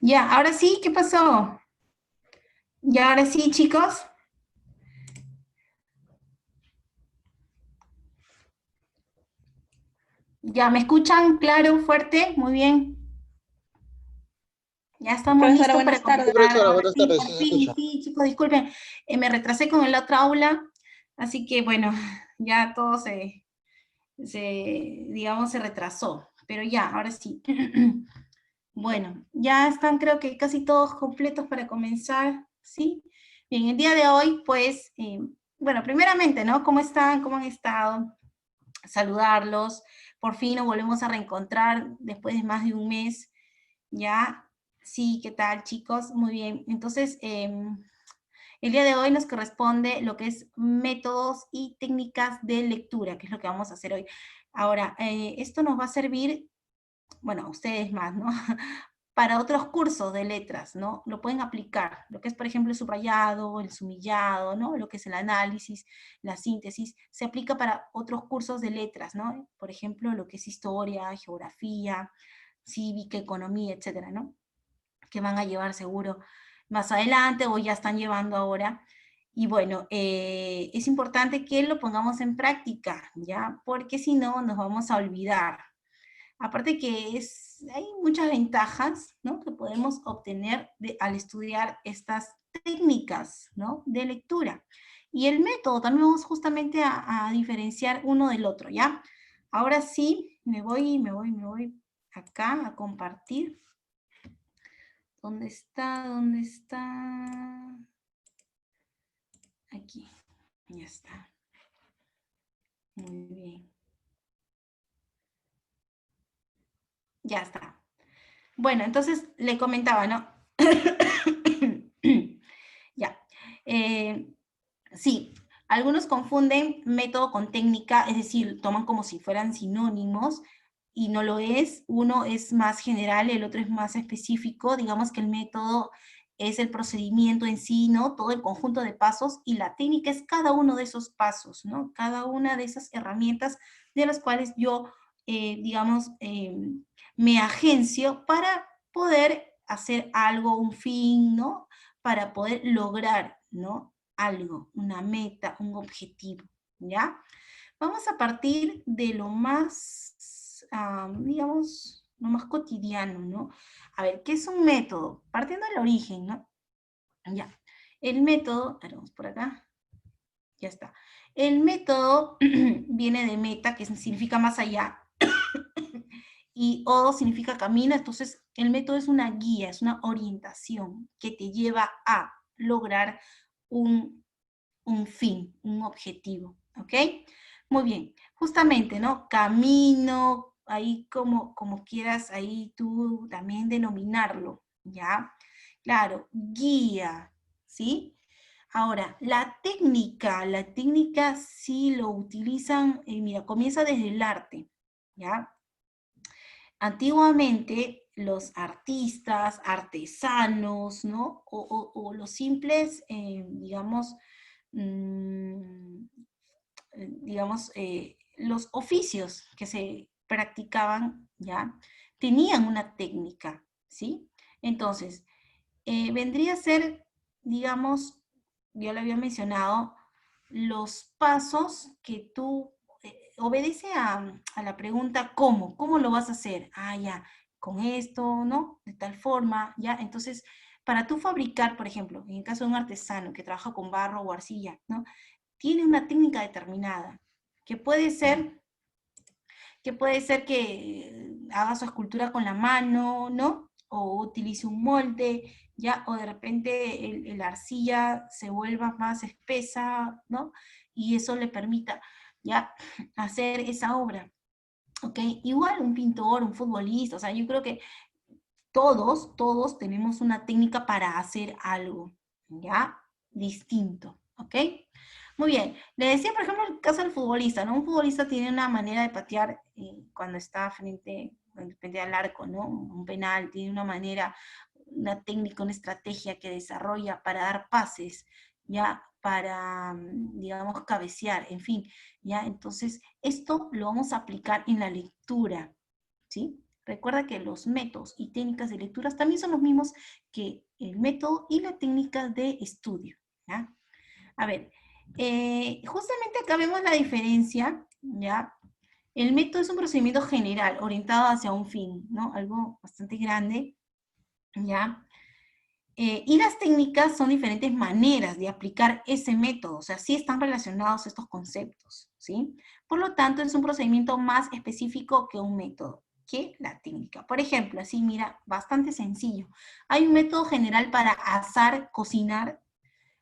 Ya, ahora sí, ¿qué pasó? Ya, ahora sí, chicos. Ya, ¿me escuchan claro, fuerte? Muy bien. Ya estamos Profesora, listos para buenas comenzar. tardes. Sí, profesora, Ahora buenas sí, tardes, sí por se fin. escucha. Sí, chicos, disculpen. Me retrasé con el otro aula, así que bueno, ya todo digamos, se retrasó. Pero ya, ahora sí. Bueno, ya están creo que casi todos completos para comenzar, ¿sí? Bien, el día de hoy, pues, bueno, primeramente, ¿no? ¿Cómo están? ¿Cómo han estado? Saludarlos. Por fin nos volvemos a reencontrar después de más de un mes, ¿ya? Sí, ¿qué tal, chicos? Muy bien. Entonces, el día de hoy nos corresponde lo que es métodos y técnicas de lectura, que es lo que vamos a hacer hoy. Ahora, esto nos va a servir, bueno, a ustedes más, ¿no? Para otros cursos de letras, ¿no? Lo pueden aplicar, lo que es, por ejemplo, el subrayado, el sumillado, ¿no? Lo que es el análisis, la síntesis, se aplica para otros cursos de letras, ¿no? Por ejemplo, lo que es historia, geografía, cívica, economía, etcétera, ¿no? Que van a llevar seguro más adelante o ya están llevando ahora. Y bueno, es importante que lo pongamos en práctica, ¿ya? Porque si no, nos vamos a olvidar. Aparte que hay muchas ventajas, ¿no? Que podemos obtener al estudiar estas técnicas, ¿no? De lectura. Y el método, también vamos justamente a diferenciar uno del otro, ¿ya? Ahora sí, me voy acá a compartir. ¿Dónde está? ¿Dónde está? Aquí, ya está. Muy bien. Ya está. Bueno, entonces le comentaba, ¿no? Ya. Eh, sí, algunos confunden método con técnica, es decir, toman como si fueran sinónimos y no lo es. Uno es más general, el otro es más específico. Digamos que el método es el procedimiento en sí, ¿no? Todo el conjunto de pasos y la técnica es cada uno de esos pasos, ¿no? Cada una de esas herramientas de las cuales yo, digamos, me agencio para poder hacer algo, un fin, ¿no? Para poder lograr, ¿no? Algo, una meta, un objetivo, ¿ya? Vamos a partir de lo más, digamos, lo más cotidiano, ¿no? A ver, ¿qué es un método? Partiendo del origen, ¿no? Ya. El método, a ver, vamos por acá, ya está. El método viene de meta, que significa más allá, y O significa camino, entonces el método es una guía, es una orientación que te lleva a lograr un, un fin, un objetivo, ¿ok? Muy bien, justamente, ¿no? Camino, ahí como quieras, ahí tú también denominarlo, ¿ya? Claro, guía, ¿sí? Ahora, la técnica sí lo utilizan, mira, comienza desde el arte, ¿ya? Antiguamente los artistas, artesanos, ¿no? O los simples, mm, digamos, los oficios que se practicaban, ¿ya? Tenían una técnica, ¿sí? Entonces, vendría a ser, digamos, yo lo había mencionado, los pasos que tú, obedece a la pregunta ¿cómo lo vas a hacer? Ah, ya, con esto, ¿no? De tal forma, ¿ya? Entonces, para tú fabricar, por ejemplo, en el caso de un artesano que trabaja con barro o arcilla, ¿no? Tiene una técnica determinada, que puede ser que haga su escultura con la mano, ¿no? O utilice un molde, ya, o de repente la arcilla se vuelva más espesa, ¿no? Y eso le permita, ya, hacer esa obra, ¿ok? Igual un pintor, un futbolista, o sea, yo creo que todos tenemos una técnica para hacer algo, ¿ya? Distinto, ¿ok? Muy bien. Le decía, por ejemplo, el caso del futbolista, ¿no? Un futbolista tiene una manera de patear cuando está frente al arco, ¿no? Un penal, tiene una manera, una técnica, una estrategia que desarrolla para dar pases, ¿ya? Para, digamos, cabecear, en fin, ¿ya? Entonces, esto lo vamos a aplicar en la lectura, ¿sí? Recuerda que los métodos y técnicas de lecturas también son los mismos que el método y la técnica de estudio, ¿ya? A ver, justamente acá vemos la diferencia, ¿ya? El método es un procedimiento general, orientado hacia un fin, ¿no? Algo bastante grande, ¿ya? Y las técnicas son diferentes maneras de aplicar ese método, o sea, sí están relacionados estos conceptos, ¿sí? Por lo tanto, es un procedimiento más específico que un método, que la técnica. Por ejemplo, así, mira, bastante sencillo. Hay un método general para asar, cocinar,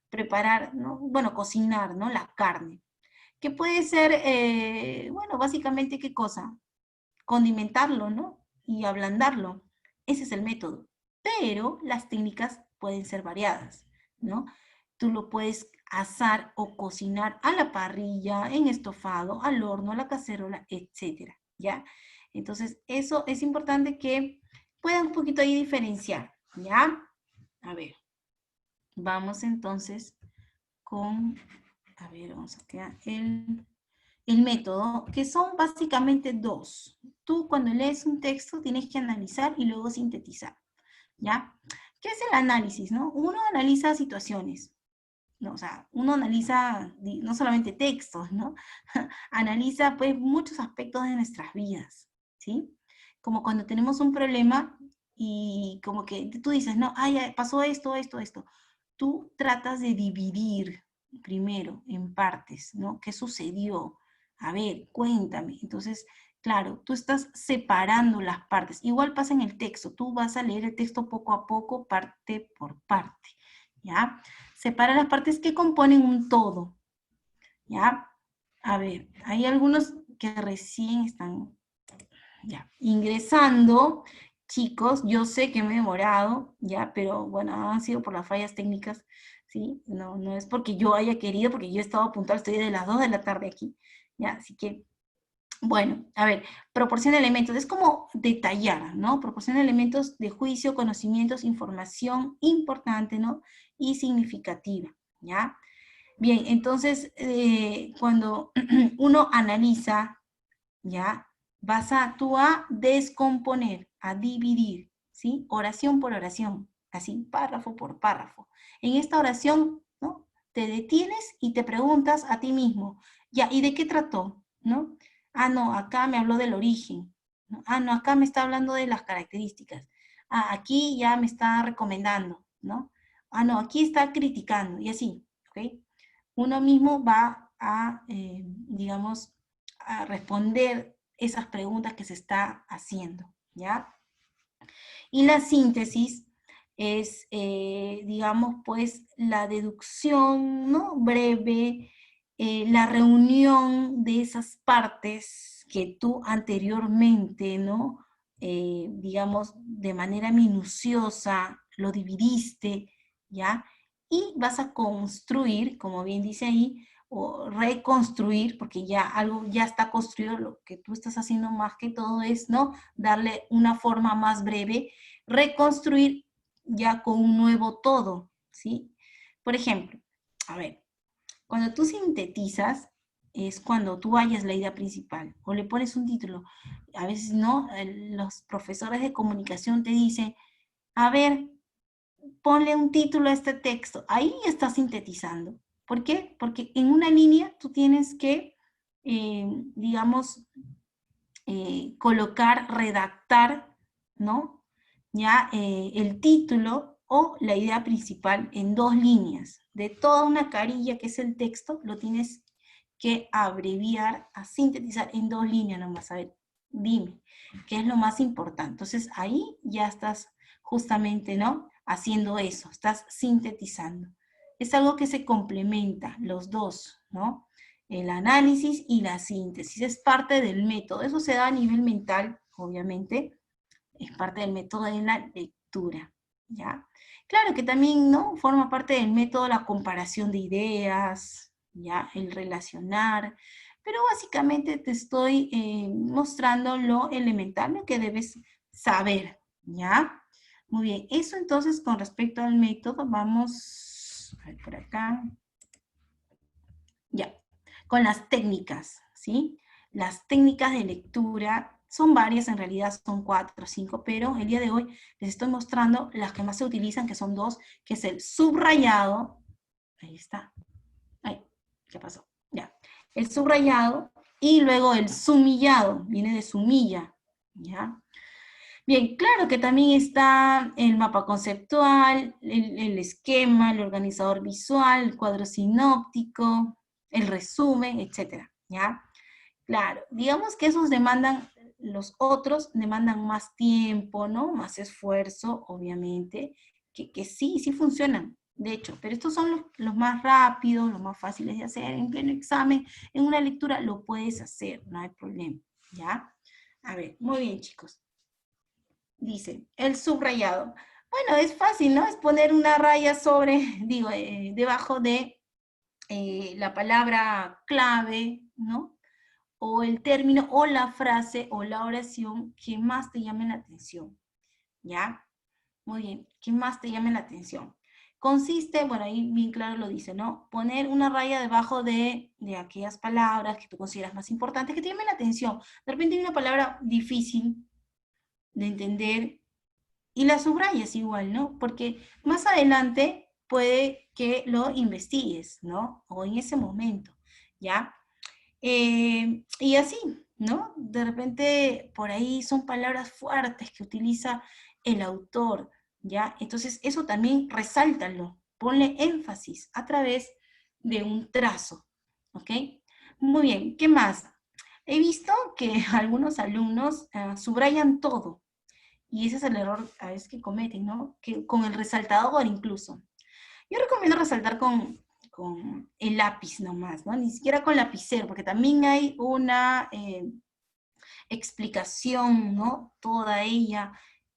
preparar, ¿no? Bueno, cocinar, ¿no? La carne. Que puede ser, bueno, básicamente, ¿qué cosa? Condimentarlo, ¿no? Y ablandarlo. Ese es el método. Pero las técnicas pueden ser variadas, ¿no? Tú lo puedes asar o cocinar a la parrilla, en estofado, al horno, a la cacerola, etcétera, ¿ya? Entonces, eso es importante que puedan un poquito ahí diferenciar, ¿ya? A ver, vamos entonces con, a ver, vamos a quedar el método, que son básicamente dos. Tú cuando lees un texto tienes que analizar y luego sintetizar, ¿ya? ¿Qué es el análisis, no? Uno analiza situaciones, ¿no? O sea, uno analiza no solamente textos, ¿no? Analiza pues muchos aspectos de nuestras vidas, ¿sí? Como cuando tenemos un problema y como que tú dices, no, ay, pasó esto, esto, esto. Tú tratas de dividir primero en partes, ¿no? ¿Qué sucedió? A ver, cuéntame. Entonces, claro, tú estás separando las partes. Igual pasa en el texto. Tú vas a leer el texto poco a poco, parte por parte, ¿ya? Separa las partes que componen un todo, ¿ya? A ver, hay algunos que recién están ya ingresando. Chicos, yo sé que me he demorado, ya, pero bueno, han sido por las fallas técnicas, ¿sí? No, no es porque yo haya querido, porque yo he estado puntual, estoy de las 2 de la tarde aquí, ¿ya? Así que, bueno, a ver, proporciona elementos, es como detallar, ¿no? Proporciona elementos de juicio, conocimientos, información importante, ¿no? Y significativa, ¿ya? Bien, entonces, cuando uno analiza, ¿ya? Vas a tú a descomponer, a dividir, ¿sí? Oración por oración, así, párrafo por párrafo. En esta oración, ¿no? Te detienes y te preguntas a ti mismo, ya, ¿y de qué trató? ¿No? Ah, no, acá me habló del origen, ¿no? Ah, no, acá me está hablando de las características. Ah, aquí ya me está recomendando, ¿no? Ah, no, aquí está criticando, y así, ¿ok? Uno mismo va a, digamos, a responder esas preguntas que se está haciendo, ¿ya? Y la síntesis es, digamos, pues, la deducción, ¿no? Breve, la reunión de esas partes que tú anteriormente, ¿no? Digamos, de manera minuciosa, lo dividiste, ¿ya? Y vas a construir, como bien dice ahí, o reconstruir, porque ya algo ya está construido, lo que tú estás haciendo más que todo es, ¿no? Darle una forma más breve, reconstruir ya con un nuevo todo, ¿sí? Por ejemplo, a ver, cuando tú sintetizas, es cuando tú hallas la idea principal o le pones un título. A veces, ¿no? Los profesores de comunicación te dicen, a ver, ponle un título a este texto. Ahí estás sintetizando. ¿Por qué? Porque en una línea tú tienes que, digamos, colocar, redactar, ¿no? Ya el título o la idea principal en dos líneas. De toda una carilla que es el texto, lo tienes que abreviar, a sintetizar en dos líneas nomás. A ver, dime, ¿qué es lo más importante? Entonces ahí ya estás justamente, ¿no? Haciendo eso, estás sintetizando. Es algo que se complementa, los dos, ¿no? El análisis y la síntesis. Es parte del método. Eso se da a nivel mental, obviamente. Es parte del método de la lectura, ¿ya? Claro que también, ¿no? Forma parte del método la comparación de ideas, ¿ya? El relacionar. Pero básicamente te estoy mostrando lo elemental, lo que debes saber, ¿ya? Muy bien. Eso entonces con respecto al método, vamos a ver por acá. Ya, con las técnicas, ¿sí? Las técnicas de lectura Son varias, en realidad son 4 o 5, pero el día de hoy les estoy mostrando las que más se utilizan, que son 2, que es el subrayado. Ahí está. Ay, ¿qué pasó? Ya. El subrayado y luego el sumillado, viene de sumilla, ¿ya? Bien, claro que también está el mapa conceptual, el esquema, el organizador visual, el cuadro sinóptico, el resumen, etcétera, ¿ya? Claro, digamos que esos demandan, los otros demandan más tiempo, ¿no? Más esfuerzo, obviamente, que sí, sí funcionan, de hecho, pero estos son los más rápidos, los más fáciles de hacer, en pleno examen, en una lectura lo puedes hacer, no hay problema, ¿ya? A ver, muy bien, chicos. Dice, el subrayado. Bueno, es fácil, ¿no? Es poner una raya sobre, digo, debajo de la palabra clave, ¿no? O el término, o la frase, o la oración que más te llame la atención, ¿ya? Muy bien, que más te llame la atención. Consiste, bueno, ahí bien claro lo dice, ¿no? Poner una raya debajo de aquellas palabras que tú consideras más importantes, que te llamen la atención. De repente hay una palabra difícil de entender, y la subrayas igual, ¿no? Porque más adelante puede que lo investigues, ¿no? O en ese momento, ¿ya? Y así, ¿no? De repente por ahí son palabras fuertes que utiliza el autor, ¿ya? Entonces eso también resáltalo, ponle énfasis a través de un trazo, ¿ok? Muy bien, ¿qué más? He visto que algunos alumnos subrayan todo, y ese es el error a veces que cometen, ¿no? Que con el resaltador incluso. Yo recomiendo resaltar con el lápiz nomás, ¿no? Ni siquiera con lapicero, porque también hay una explicación, ¿no? Toda ella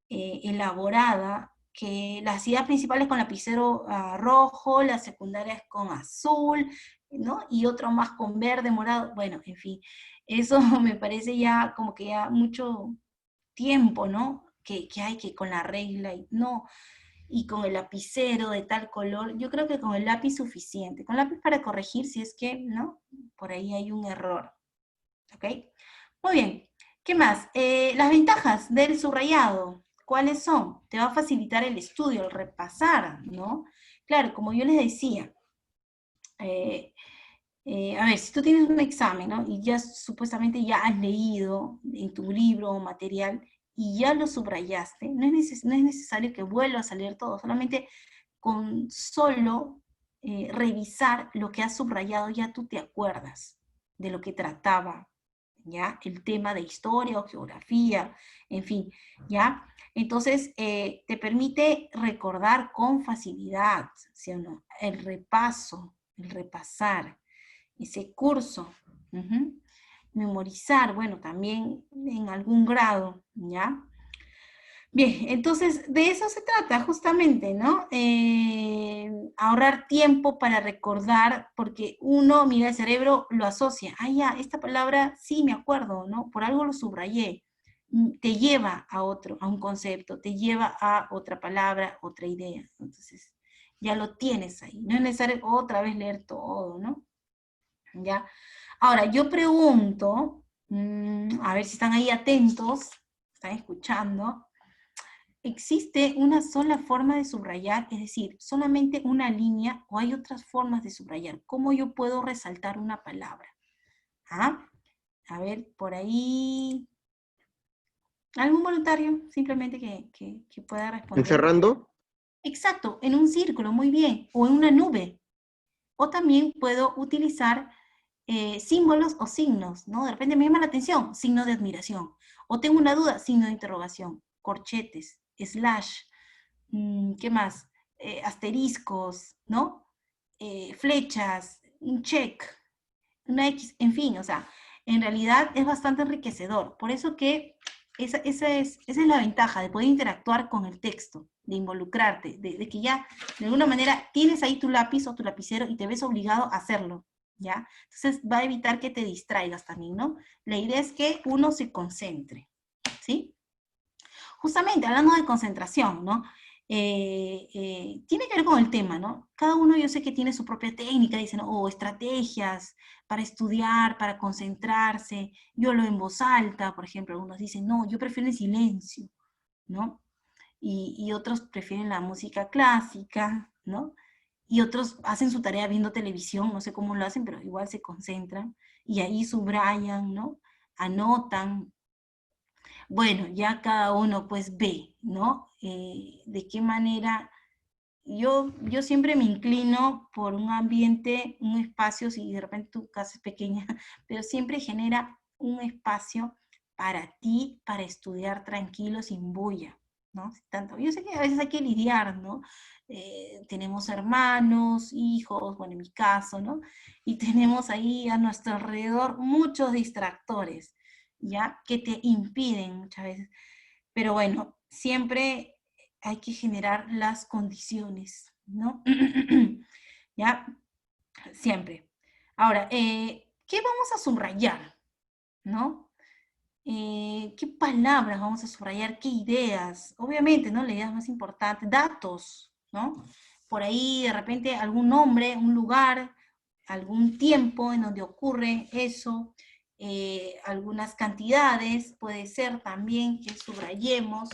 elaborada, que las ideas principales con lapicero rojo, la secundaria es con azul, ¿no? Y otro más con verde, morado, bueno, en fin, eso me parece ya como que ya mucho tiempo, ¿no? Que hay que con la regla, y no, y con el lapicero de tal color, yo creo que con el lápiz suficiente, con lápiz para corregir si es que, ¿no? Por ahí hay un error, ¿ok? Muy bien, ¿qué más? Las ventajas del subrayado, ¿cuáles son? Te va a facilitar el estudio, el repasar, ¿no? Claro, como yo les decía, eh, a ver, si tú tienes un examen, ¿no? Y ya supuestamente ya has leído en tu libro o material y ya lo subrayaste, no es necesario que vuelvas a leer todo, solamente con solo revisar lo que has subrayado ya tú te acuerdas de lo que trataba, ¿ya? El tema de historia o geografía, en fin, ¿ya? Entonces, te permite recordar con facilidad, ¿sí o no? El repaso, el repasar ese curso. Ujú. Memorizar, bueno, también en algún grado, ¿ya? Bien, entonces de eso se trata justamente, ¿no? Ahorrar tiempo para recordar, porque uno, mira, el cerebro lo asocia. Ah, ya, esta palabra sí me acuerdo, ¿no? Por algo lo subrayé. Te lleva a otro, a un concepto, te lleva a otra palabra, otra idea. Entonces, ya lo tienes ahí. No es necesario otra vez leer todo, ¿no? ¿Ya? Ahora, yo pregunto, a ver si están ahí atentos, están escuchando. ¿Existe una sola forma de subrayar, es decir, solamente una línea, o hay otras formas de subrayar? ¿Cómo yo puedo resaltar una palabra? ¿Ah? A ver, por ahí, ¿algún voluntario simplemente que pueda responder? ¿Encerrando? Exacto, en un círculo, muy bien, o en una nube. O también puedo utilizar símbolos o signos, ¿no? De repente me llama la atención, signo de admiración. O tengo una duda, signo de interrogación, corchetes, slash, ¿qué más? Asteriscos, ¿no? Flechas, un check, una X, en fin, o sea, en realidad es bastante enriquecedor. Por eso que esa es la ventaja de poder interactuar con el texto, de involucrarte, de que ya de alguna manera tienes ahí tu lápiz o tu lapicero y te ves obligado a hacerlo, ¿ya? Entonces va a evitar que te distraigas también, ¿no? La idea es que uno se concentre, ¿sí? Justamente, hablando de concentración, ¿no? tiene que ver con el tema, ¿no? Cada uno yo sé que tiene su propia técnica, dicen, o estrategias para estudiar, para concentrarse. Yo lo en voz alta, por ejemplo, algunos dicen, no, yo prefiero el silencio, ¿no? Y otros prefieren la música clásica, ¿no? Y otros hacen su tarea viendo televisión, no sé cómo lo hacen, pero igual se concentran, y ahí subrayan, ¿no? Anotan. Bueno, ya cada uno pues ve, ¿no? De qué manera yo siempre me inclino por un ambiente, un espacio, si de repente tu casa es pequeña, pero siempre genera un espacio para ti, para estudiar tranquilo, sin bulla, ¿no? Tanto, yo sé que a veces hay que lidiar, ¿no? Tenemos hermanos, hijos, bueno, en mi caso, ¿no? Y tenemos ahí a nuestro alrededor muchos distractores, ¿ya? Que te impiden muchas veces. Pero bueno, siempre hay que generar las condiciones, ¿no? ¿Ya? Siempre. Ahora, ¿qué vamos a subrayar? ¿No? ¿Qué palabras vamos a subrayar? ¿Qué ideas? Obviamente, ¿no? La idea más importante, datos, ¿no? Por ahí, de repente, algún nombre, un lugar, algún tiempo en donde ocurre eso, algunas cantidades, puede ser también que subrayemos,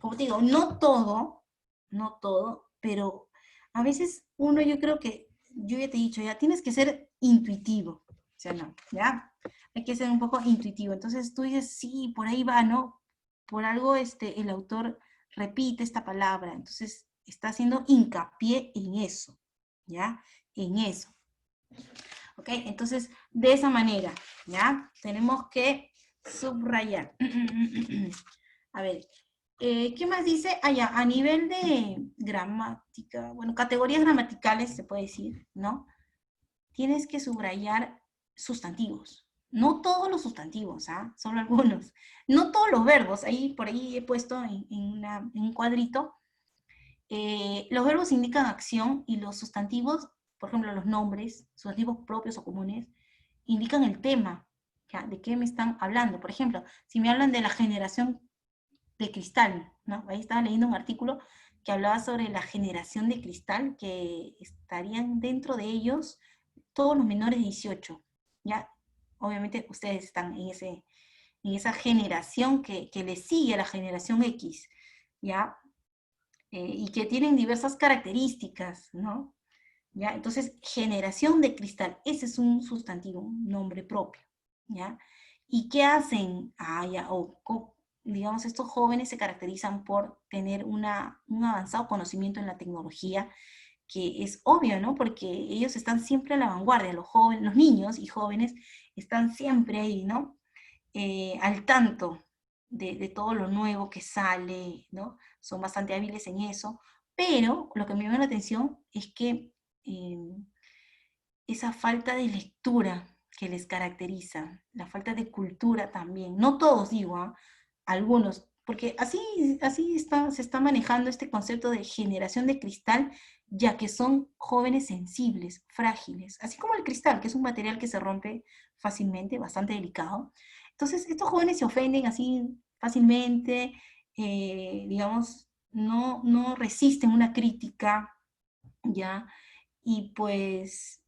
como te digo, no todo, no todo, pero a veces uno, yo creo que, yo ya te he dicho, ya tienes que ser intuitivo, o sea, no, ya, hay que ser un poco intuitivo. Entonces tú dices, sí, por ahí va, ¿no? Por algo el autor repite esta palabra, entonces está haciendo hincapié en eso, ¿ya? En eso, ¿ok? Entonces, de esa manera, ¿ya? Tenemos que subrayar. A ver, ¿qué más dice? Allá, a nivel de gramática, bueno, categorías gramaticales se puede decir, ¿no? Tienes que subrayar sustantivos. No todos los sustantivos, ¿ah? Solo algunos. No todos los verbos. Ahí, por ahí he puesto en un cuadrito. Los verbos indican acción y los sustantivos, por ejemplo, los nombres, sustantivos propios o comunes, indican el tema. ¿Ya? ¿De qué me están hablando? Por ejemplo, si me hablan de la generación de cristal, ¿no? Ahí estaba leyendo un artículo que hablaba sobre la generación de cristal, que estarían dentro de ellos todos los menores de 18, ¿ya? Obviamente ustedes están en esa generación que le sigue a la generación X, ¿ya? Y que tienen diversas características, ¿no? ¿Ya? Entonces, generación de cristal, ese es un sustantivo, un nombre propio, ¿ya? ¿Y qué hacen? Ah, ya, digamos, estos jóvenes se caracterizan por tener un avanzado conocimiento en la tecnología, que es obvio, ¿no? Porque ellos están siempre a la vanguardia, los jóvenes, los niños y jóvenes están siempre ahí, ¿no? Al tanto de todo lo nuevo que sale, ¿no? Son bastante hábiles en eso, pero lo que me llama la atención es que eh, esa falta de lectura que les caracteriza, la falta de cultura también, no todos digo, ¿ah? Algunos, porque así se está manejando este concepto de generación de cristal, ya que son jóvenes sensibles, frágiles, así como el cristal, que es un material que se rompe fácilmente, bastante delicado. Entonces, estos jóvenes se ofenden así fácilmente, digamos, no resisten una crítica, ¿ya? Y pues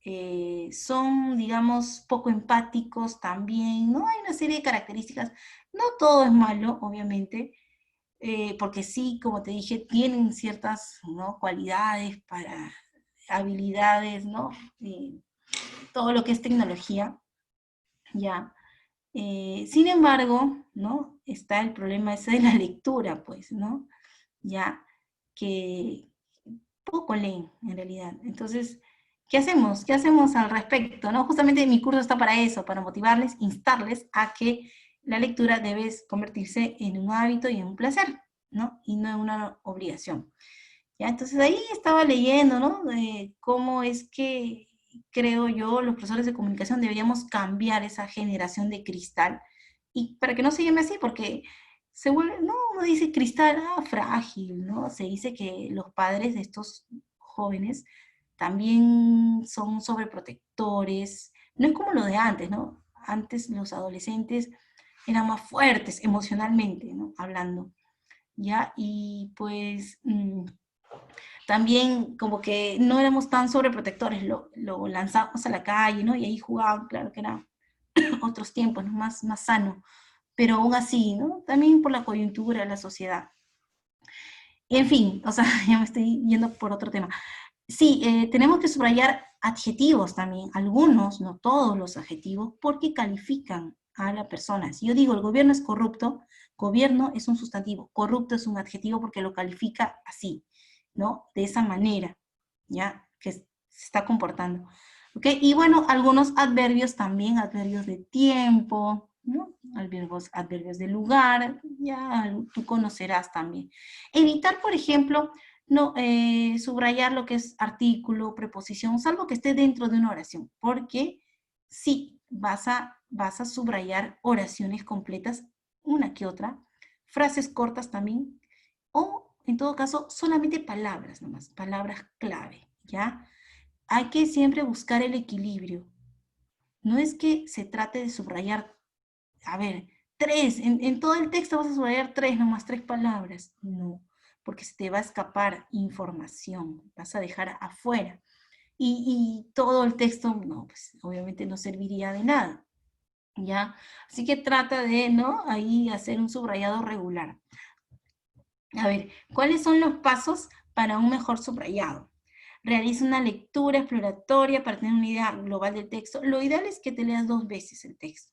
son, digamos, poco empáticos también, ¿no? Hay una serie de características, no todo es malo, obviamente, porque sí, como te dije, tienen ciertas, ¿no? Cualidades para habilidades, ¿no? Todo lo que es tecnología, ¿ya? Sin embargo, ¿no? Está el problema ese de la lectura, pues, ¿no? Ya, que poco leen en realidad. Entonces, ¿qué hacemos? ¿Qué hacemos al respecto? ¿No? Justamente mi curso está para eso, para motivarles, instarles a que la lectura debe convertirse en un hábito y en un placer, ¿no? Y no en una obligación. ¿Ya? Entonces ahí estaba leyendo, ¿no? De cómo es que, creo yo, los profesores de comunicación deberíamos cambiar esa generación de cristal, y para que no se llame así, porque se vuelve, no, uno dice cristal, ah, frágil, ¿no? Se dice que los padres de estos jóvenes también son sobreprotectores, no es como lo de antes, ¿no? Antes los adolescentes eran más fuertes emocionalmente, ¿no? Hablando. ¿ya? Y pues también como que no éramos tan sobreprotectores, lo lanzábamos a la calle, ¿no? Y ahí jugaban, claro que eran otros tiempos, ¿no? Más sano, pero aún así, ¿no? También por la coyuntura de la sociedad. En fin, o sea, ya me estoy yendo por otro tema. Sí, tenemos que subrayar adjetivos también, algunos, no todos los adjetivos, porque califican a la persona. Si yo digo el gobierno es corrupto, gobierno es un sustantivo, corrupto es un adjetivo porque lo califica así, ¿no? De esa manera, ¿ya? Que se está comportando. ¿Ok? Y bueno, algunos adverbios también, adverbios de tiempo, ¿no? Adverbios de lugar, ya tú conocerás también. Evitar, por ejemplo, no, subrayar lo que es artículo, preposición, salvo que esté dentro de una oración, porque sí, vas a subrayar oraciones completas, una que otra, frases cortas también, o en todo caso, solamente palabras nomás, palabras clave, ¿ya? Hay que siempre buscar el equilibrio. No es que se trate de subrayar, a ver, tres, en todo el texto vas a subrayar tres, nomás tres palabras. No, porque se te va a escapar información, vas a dejar afuera. Y todo el texto, no, pues obviamente no serviría de nada, ¿ya? Así que trata de, ¿no? Ahí hacer un subrayado regular. A ver, ¿cuáles son los pasos para un mejor subrayado? Realiza una lectura exploratoria para tener una idea global del texto. Lo ideal es que te leas 2 veces el texto.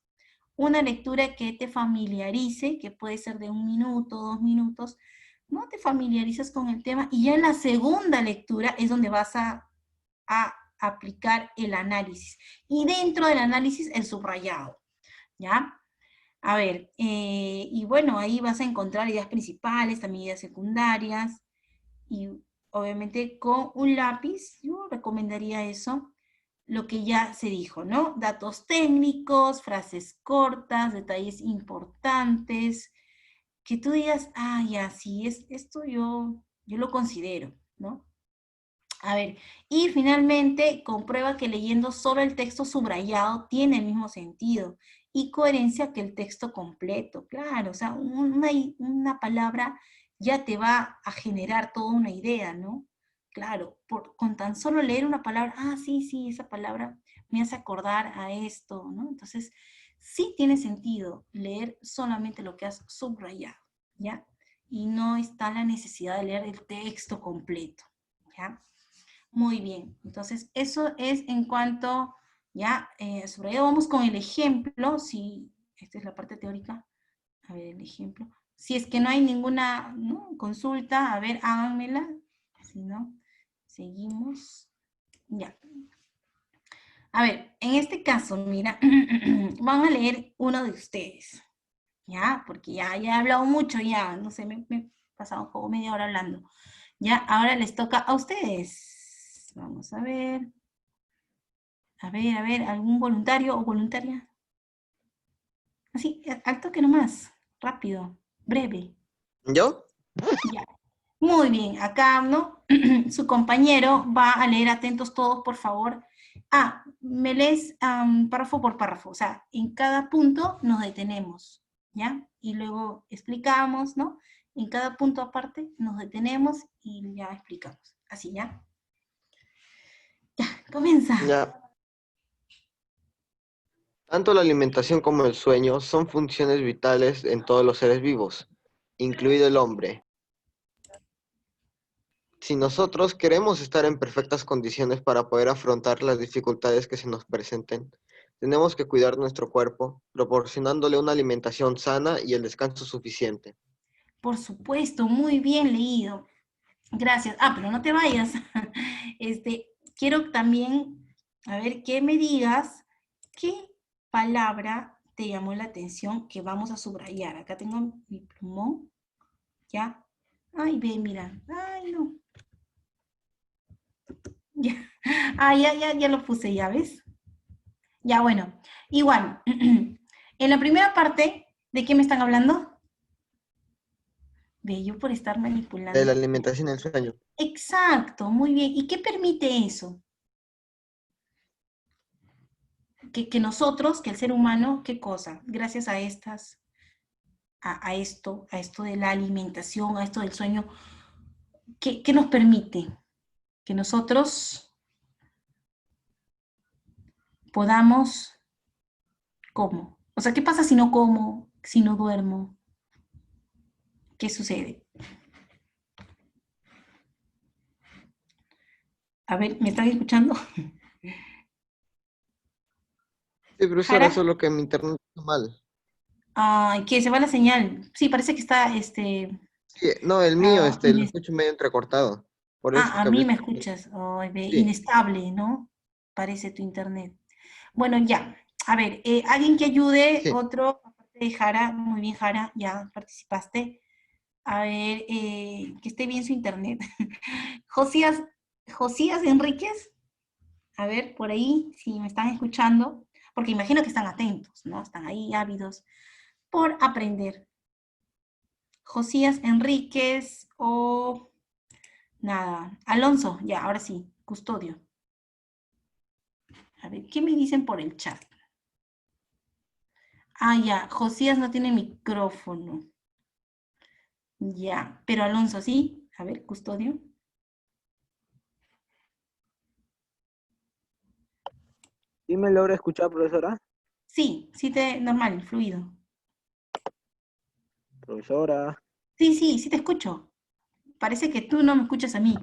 Una lectura que te familiarice, que puede ser de 1 minuto, 2 minutos, no te familiarizas con el tema y ya en la segunda lectura es donde vas a aplicar el análisis. Y dentro del análisis el subrayado, ¿ya? A ver, y bueno, ahí vas a encontrar ideas principales, también ideas secundarias, y obviamente con un lápiz, yo recomendaría eso, lo que ya se dijo, ¿no? Datos técnicos, frases cortas, detalles importantes, que tú digas, ah, ya, sí, esto yo lo considero, ¿no? A ver, y finalmente comprueba que leyendo solo el texto subrayado tiene el mismo sentido y coherencia que el texto completo, claro, o sea, una palabra ya te va a generar toda una idea, ¿no? Claro, con tan solo leer una palabra, ah, sí, sí, esa palabra me hace acordar a esto, ¿no? Entonces, sí tiene sentido leer solamente lo que has subrayado, ¿ya? Y no está la necesidad de leer el texto completo, ¿ya? Muy bien, entonces eso es en cuanto, ya, subrayado, vamos con el ejemplo, si, esta es la parte teórica, a ver el ejemplo, si es que no hay ninguna, ¿no?, consulta, a ver, háganmela, si no, seguimos, ya. A ver, en este caso, mira, van a leer uno de ustedes, ¿ya? Porque ya he hablado mucho, ya, no sé, me he pasado como media hora hablando. Ya, ahora les toca a ustedes. Vamos a ver. A ver, ¿algún voluntario o voluntaria? Así, al toque nomás, rápido, breve. ¿Yo? Ya. Muy bien, acá, ¿no? Su compañero va a leer atentos todos, por favor. Ah, me lees párrafo por párrafo, o sea, en cada punto nos detenemos, ¿ya? Y luego explicamos, ¿no? En cada punto aparte nos detenemos y ya explicamos. Así, ¿ya? Ya, comienza. Ya. Tanto la alimentación como el sueño son funciones vitales en todos los seres vivos, incluido el hombre. Si nosotros queremos estar en perfectas condiciones para poder afrontar las dificultades que se nos presenten, tenemos que cuidar nuestro cuerpo, proporcionándole una alimentación sana y el descanso suficiente. Por supuesto, muy bien leído. Gracias. Ah, pero no te vayas. Quiero también, a ver, que me digas qué palabra te llamó la atención que vamos a subrayar. Acá tengo mi plumón, ¿ya? Ay, ve, mira. Ay, no. Ya. Ah, ya lo puse, ¿ya ves? Ya, bueno. Igual. En la primera parte, ¿de qué me están hablando? De yo por estar De la manipulando. alimentación y el sueño. Exacto, muy bien. ¿Y qué permite eso? Que nosotros, que el ser humano, ¿qué cosa? Gracias a estas. a esto de la alimentación, a esto del sueño, ¿qué nos permite? Que nosotros podamos, ¿cómo? O sea, ¿qué pasa si no como, si no duermo? ¿Qué sucede? A ver, ¿me están escuchando? Sí, profesora, ¿Jara? solo que mi internet está mal. Ay, que se va la señal. Sí, parece que está, Sí, no, el mío, lo ines- escucho medio entrecortado. Por eso es a que mí hablé. me escuchas. Ay, ve, Sí, inestable, ¿no? Parece tu internet. Bueno, ya. A ver, alguien que ayude, sí. otro, aparte de Jara, muy bien, Jara, ya participaste. A ver, que esté bien su internet. Josías, Josías Enríquez, a ver, por ahí, si me están escuchando, porque imagino que están atentos, ¿no? Están ahí ávidos por aprender. Josías Enríquez o nada. Alonso, ya, ahora sí, custodio. A ver, ¿qué me dicen por el chat? Ah, ya, Josías no tiene micrófono. Ya, pero Alonso sí. A ver, custodio. ¿Sí me logra escuchar, profesora? Sí, sí te, normal, fluido. Profesora, Sí, sí, sí te escucho. Parece que tú no me escuchas a mí.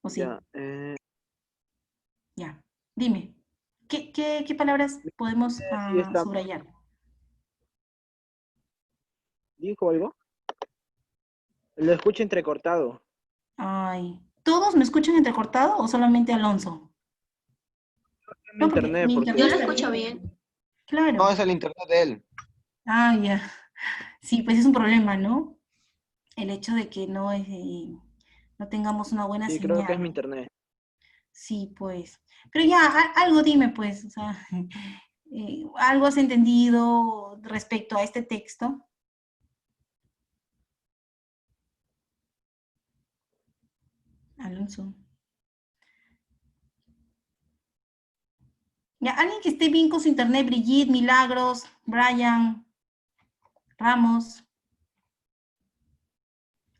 ¿O ya. sí? Ya. Dime. ¿Qué palabras podemos Sí está. subrayar? ¿Dijo algo? Lo escucho entrecortado. Ay, ¿todos me escuchan entrecortado o solamente Alonso? En No, porque internet, mi porque internet está bien. No, Claro. es el internet de él. Ah, ya. Sí, pues es un problema, ¿no? El hecho de que no, no tengamos una buena sí, creo que es mi señal. internet. Sí, pues. Pero ya, algo dime, pues, o sea, ¿algo has entendido respecto a este texto? Alonso. Ya, alguien que esté bien con su internet, Brigitte, Milagros, Brian, Ramos.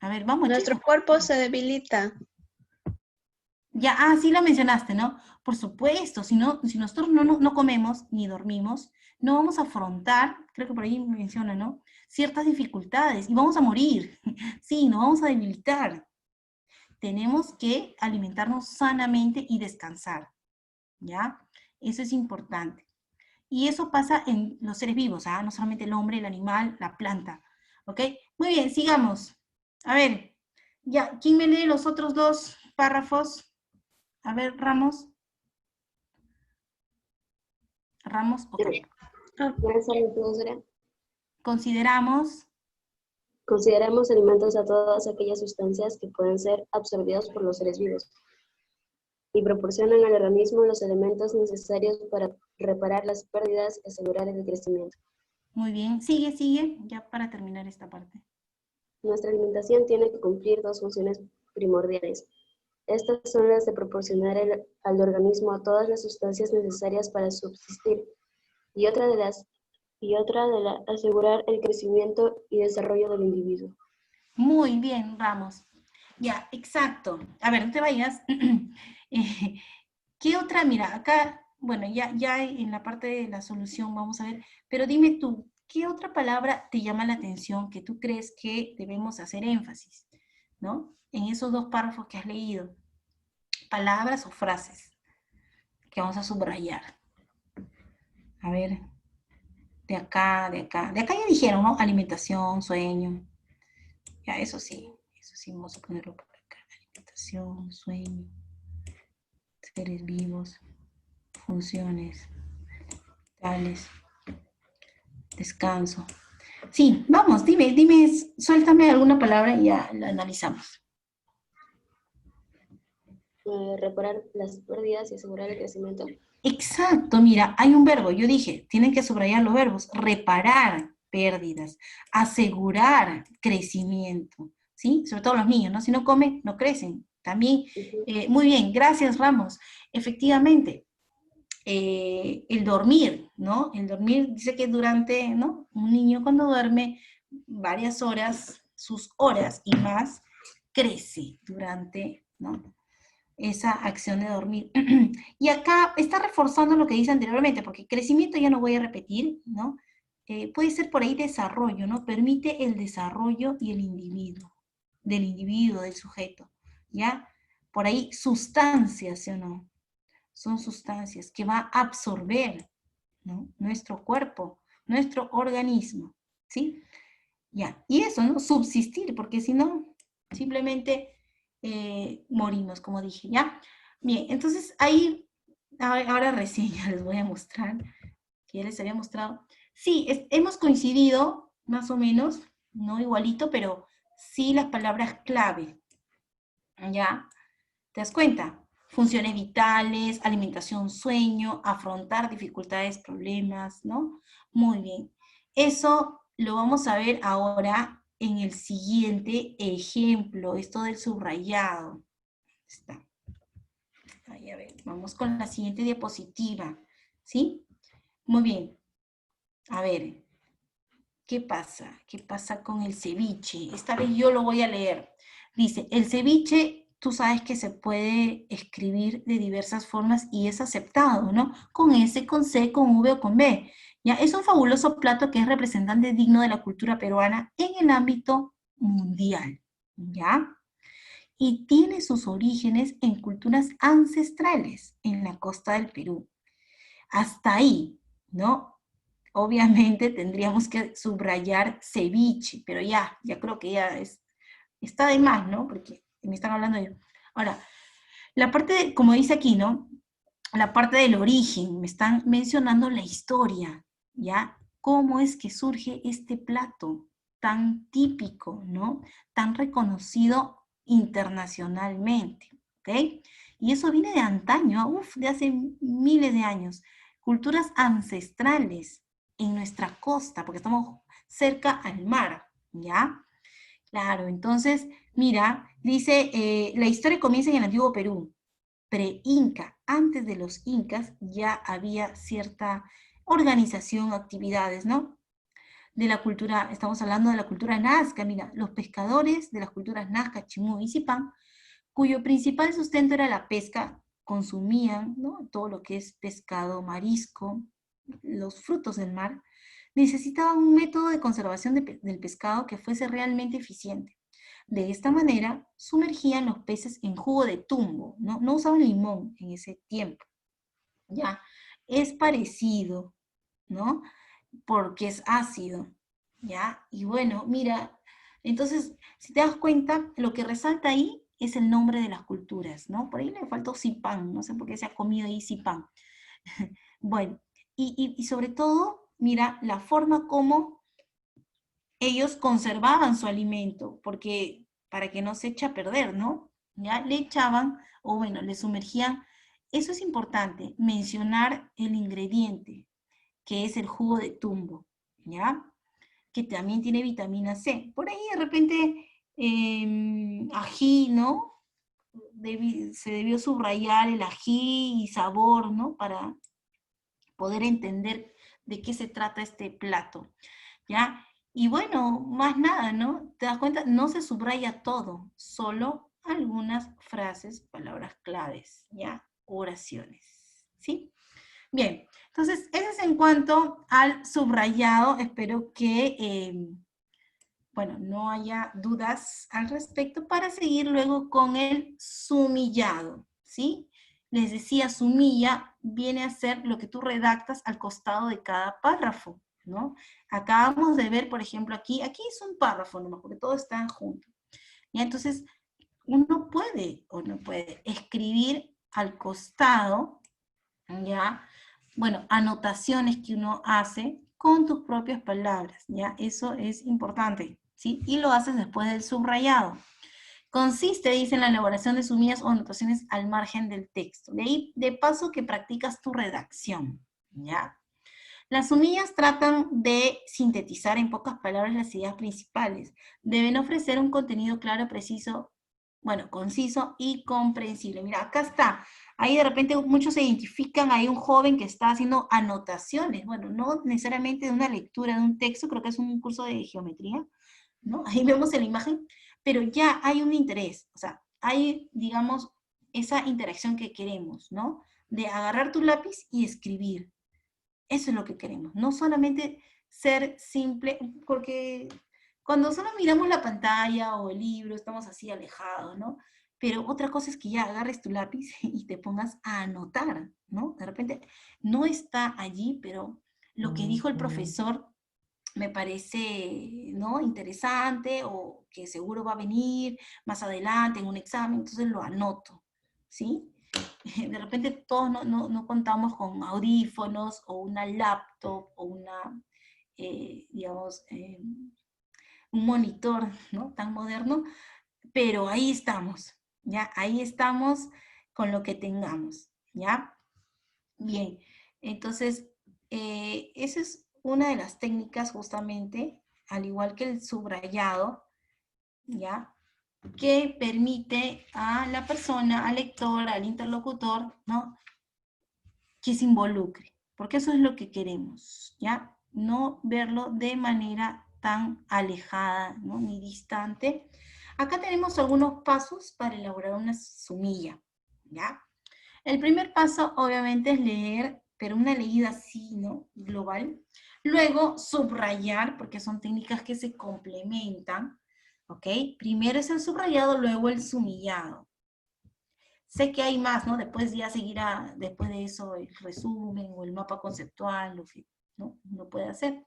A ver, vamos, Nuestro chicos. cuerpo se debilita. Ya, sí lo mencionaste, ¿no? Por supuesto, si nosotros no comemos ni dormimos, no vamos a afrontar, creo que por ahí menciona, ¿no? Ciertas dificultades y vamos a morir. Sí, nos vamos a debilitar. Tenemos que alimentarnos sanamente y descansar, ¿ya? Eso es importante. Y eso pasa en los seres vivos, ¿ah? No solamente el hombre, el animal, la planta, ¿ok? Muy bien, sigamos. A ver, ya, ¿quién me lee los otros dos párrafos? A ver, Ramos. Ramos, ok. Buenas tardes, profesora. Consideramos, Consideramos alimentos a todas aquellas sustancias que pueden ser absorbidas por los seres vivos y proporcionan al organismo los elementos necesarios para reparar las pérdidas y asegurar el crecimiento. muy bien, sigue, ya para terminar esta parte. Nuestra alimentación tiene que cumplir dos funciones primordiales. Estas son las de proporcionar al organismo a todas las sustancias necesarias para subsistir y otra de asegurar el crecimiento y desarrollo del individuo. Muy bien, Ramos. Ya, exacto. A ver, no te vayas. ¿Qué otra? Mira, acá, bueno, ya en la parte de la solución vamos a ver, pero dime tú, ¿qué otra palabra te llama la atención que tú crees que debemos hacer énfasis, ¿no? En esos dos párrafos que has leído, palabras o frases que vamos a subrayar. A ver, de acá ya dijeron, ¿no? Alimentación, sueño. Ya, eso sí, vamos a ponerlo por acá. Alimentación, sueño, seres vivos, funciones, tales, descanso. Sí, vamos, dime, suéltame alguna palabra y ya la analizamos. Reparar las pérdidas y asegurar el crecimiento. Exacto, mira, hay un verbo, yo dije, tienen que subrayar los verbos, reparar pérdidas, asegurar crecimiento, ¿sí? Sobre todo los niños, ¿no? Si no comen, no crecen. También, muy bien, gracias Ramos. Efectivamente, el dormir, ¿no? El dormir dice que durante, ¿no? Un niño cuando duerme varias horas, sus horas y más, crece durante, ¿no?, esa acción de dormir. Y acá está reforzando lo que dice anteriormente, porque crecimiento ya no voy a repetir, ¿no? Puede ser por ahí desarrollo, ¿no? Permite el desarrollo y el individuo, del sujeto, ¿ya? Por ahí sustancias, ¿sí o no? Son sustancias que va a absorber, ¿no?, nuestro cuerpo, nuestro organismo, ¿sí? Ya, y eso, ¿no? Subsistir, porque si no, simplemente morimos, como dije, ¿ya? Bien, entonces ahí, ahora recién ya les voy a mostrar, que ya les había mostrado. Sí, hemos coincidido, más o menos, no igualito, pero sí las palabras clave, ¿ya? ¿Te das cuenta? Funciones vitales, alimentación, sueño, afrontar dificultades, problemas, ¿no? Muy bien. Eso lo vamos a ver ahora en el siguiente ejemplo, esto del subrayado. Está. Ahí, a ver, vamos con la siguiente diapositiva, ¿sí? Muy bien. A ver, ¿qué pasa? ¿Qué pasa con el ceviche? Esta vez yo lo voy a leer. Dice, el ceviche, tú sabes que se puede escribir de diversas formas y es aceptado, ¿no? Con S, con C, con V o con B. ¿Ya? Es un fabuloso plato que es representante digno de la cultura peruana en el ámbito mundial, ¿ya? Y tiene sus orígenes en culturas ancestrales en la costa del Perú. Hasta ahí, ¿no? Obviamente tendríamos que subrayar ceviche, pero ya creo que ya está de más, ¿no? Porque me están hablando de... Ahora, la parte, como dice aquí, ¿no? La parte del origen, me están mencionando la historia, ¿ya? ¿Cómo es que surge este plato tan típico, ¿no? Tan reconocido internacionalmente, ¿ok? Y eso viene de antaño, de hace miles de años. Culturas ancestrales en nuestra costa, porque estamos cerca al mar, ¿ya? Claro, entonces, mira, dice, la historia comienza en el antiguo Perú, pre-inca. Antes de los incas ya había cierta organización, actividades, ¿no? De la cultura, estamos hablando de la cultura nazca, mira, los pescadores de las culturas nazca, chimú y zipán, cuyo principal sustento era la pesca, consumían, ¿no?, todo lo que es pescado, marisco, los frutos del mar, necesitaban un método de conservación del pescado que fuese realmente eficiente. De esta manera, sumergían los peces en jugo de tumbo, ¿no? No usaban limón en ese tiempo, ¿ya? Es parecido, ¿no? Porque es ácido, ¿ya? Y bueno, mira, entonces, si te das cuenta, lo que resalta ahí es el nombre de las culturas, ¿no? Por ahí le faltó Zipán, no sé por qué se ha comido ahí Zipán. Bueno, y sobre todo, mira, la forma como ellos conservaban su alimento, porque para que no se eche a perder, ¿no? Ya le echaban, o bueno, le sumergían. Eso es importante, mencionar el ingrediente, que es el jugo de tumbo, ¿ya? Que también tiene vitamina C. Por ahí de repente, ají, ¿no? Se debió subrayar el ají y sabor, ¿no? Para poder entender de qué se trata este plato, ¿ya? Y bueno, más nada, ¿no? ¿Te das cuenta? No se subraya todo, solo algunas frases, palabras claves, ¿ya? Oraciones, ¿sí? Bien, entonces, eso es en cuanto al subrayado. Espero que, bueno, no haya dudas al respecto para seguir luego con el sumillado, ¿sí? Les decía, sumilla viene a ser lo que tú redactas al costado de cada párrafo, ¿no? Acabamos de ver, por ejemplo, aquí es un párrafo nomás, porque todo está junto. Y entonces, uno puede o no puede escribir al costado, ¿ya? Bueno, anotaciones que uno hace con tus propias palabras, ¿ya? Eso es importante, ¿sí? Y lo haces después del subrayado. Consiste, dice, en la elaboración de sumillas o anotaciones al margen del texto. De ahí, de paso, que practicas tu redacción, ¿ya? Las sumillas tratan de sintetizar en pocas palabras las ideas principales. Deben ofrecer un contenido claro, preciso Bueno, conciso y comprensible. Mira, acá está. Ahí de repente muchos se identifican, hay un joven que está haciendo anotaciones. Bueno, no necesariamente de una lectura de un texto, creo que es un curso de geometría, ¿no? Ahí vemos en la imagen, pero ya hay un interés, o sea, hay, digamos, esa interacción que queremos, ¿no? De agarrar tu lápiz y escribir. Eso es lo que queremos, no solamente ser simple, porque cuando solo miramos la pantalla o el libro, estamos así alejados, ¿no? Pero otra cosa es que ya agarres tu lápiz y te pongas a anotar, ¿no? De repente no está allí, pero lo que dijo el profesor me parece, ¿no? Interesante o que seguro va a venir más adelante en un examen, entonces lo anoto, ¿sí? De repente todos no contamos con audífonos o una laptop o una, digamos, un monitor, ¿no? Tan moderno, pero ahí estamos, ¿ya? Ahí estamos con lo que tengamos, ¿ya? Bien, entonces, esa es una de las técnicas justamente, al igual que el subrayado, ¿ya? Que permite a la persona, al lector, al interlocutor, ¿no? Que se involucre, porque eso es lo que queremos, ¿ya? No verlo de manera tan alejada, ¿no? Ni distante. Acá tenemos algunos pasos para elaborar una sumilla, ¿ya? El primer paso, obviamente, es leer, pero una leída así, ¿no? Global. Luego, subrayar, porque son técnicas que se complementan, ¿ok? Primero es el subrayado, luego el sumillado. Sé que hay más, ¿no? Después ya seguirá, después de eso, el resumen o el mapa conceptual, lo que, ¿no? Uno puede hacer.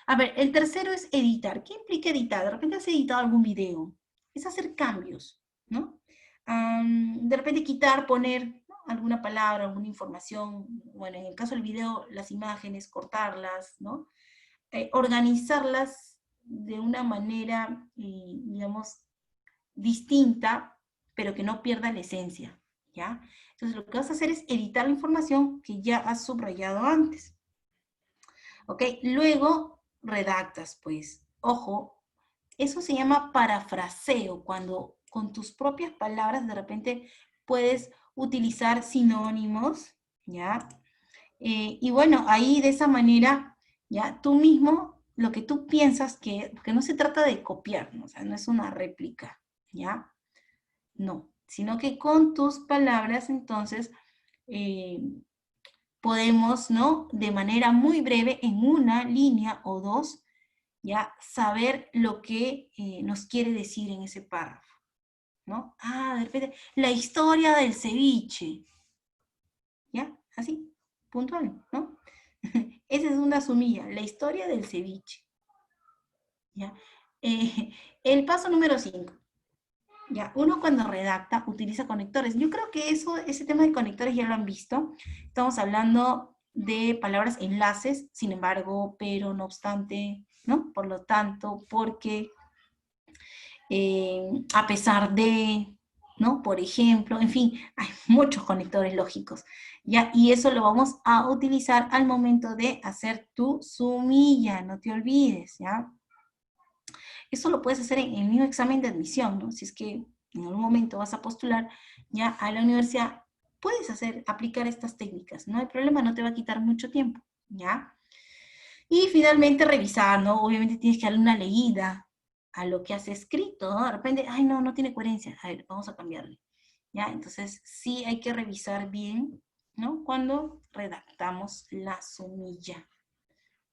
A ver, el tercero es editar. ¿Qué implica editar? De repente has editado algún video. Es hacer cambios, ¿no? De repente quitar, poner, ¿no? Alguna palabra, alguna información. Bueno, en el caso del video, las imágenes, cortarlas, ¿no? Organizarlas de una manera, digamos, distinta, pero que no pierda la esencia, ¿ya? Entonces lo que vas a hacer es editar la información que ya has subrayado antes, ¿ok? Luego redactas, pues, ojo, eso se llama parafraseo, cuando con tus propias palabras de repente puedes utilizar sinónimos, ¿ya? Y bueno, ahí de esa manera, ya tú mismo, lo que tú piensas porque no se trata de copiar, ¿no? O sea, no es una réplica, ¿ya? No, sino que con tus palabras, entonces, eh, podemos, ¿no? De manera muy breve, en una línea o dos, ya saber lo que nos quiere decir en ese párrafo, ¿no? Ah, de repente, la historia del ceviche, ¿ya? Así, puntual, ¿no? Esa es una sumilla, la historia del ceviche, ¿ya? El paso número 5. Ya, uno cuando redacta utiliza conectores. Yo creo que ese tema de conectores ya lo han visto. Estamos hablando de palabras enlaces, sin embargo, pero, no obstante, ¿no? Por lo tanto, porque, a pesar de, ¿no? Por ejemplo, en fin, hay muchos conectores lógicos, ¿ya? Y eso lo vamos a utilizar al momento de hacer tu sumilla, no te olvides, ¿ya? Eso lo puedes hacer en el mismo examen de admisión, ¿no? Si es que en algún momento vas a postular ya a la universidad, puedes aplicar estas técnicas, no hay problema, no te va a quitar mucho tiempo, ¿ya? Y finalmente revisar, ¿no? Obviamente tienes que darle una leída a lo que has escrito, ¿no? De repente, ay, no tiene coherencia, a ver, vamos a cambiarle, ¿ya? Entonces, sí hay que revisar bien, ¿no? Cuando redactamos la sumilla,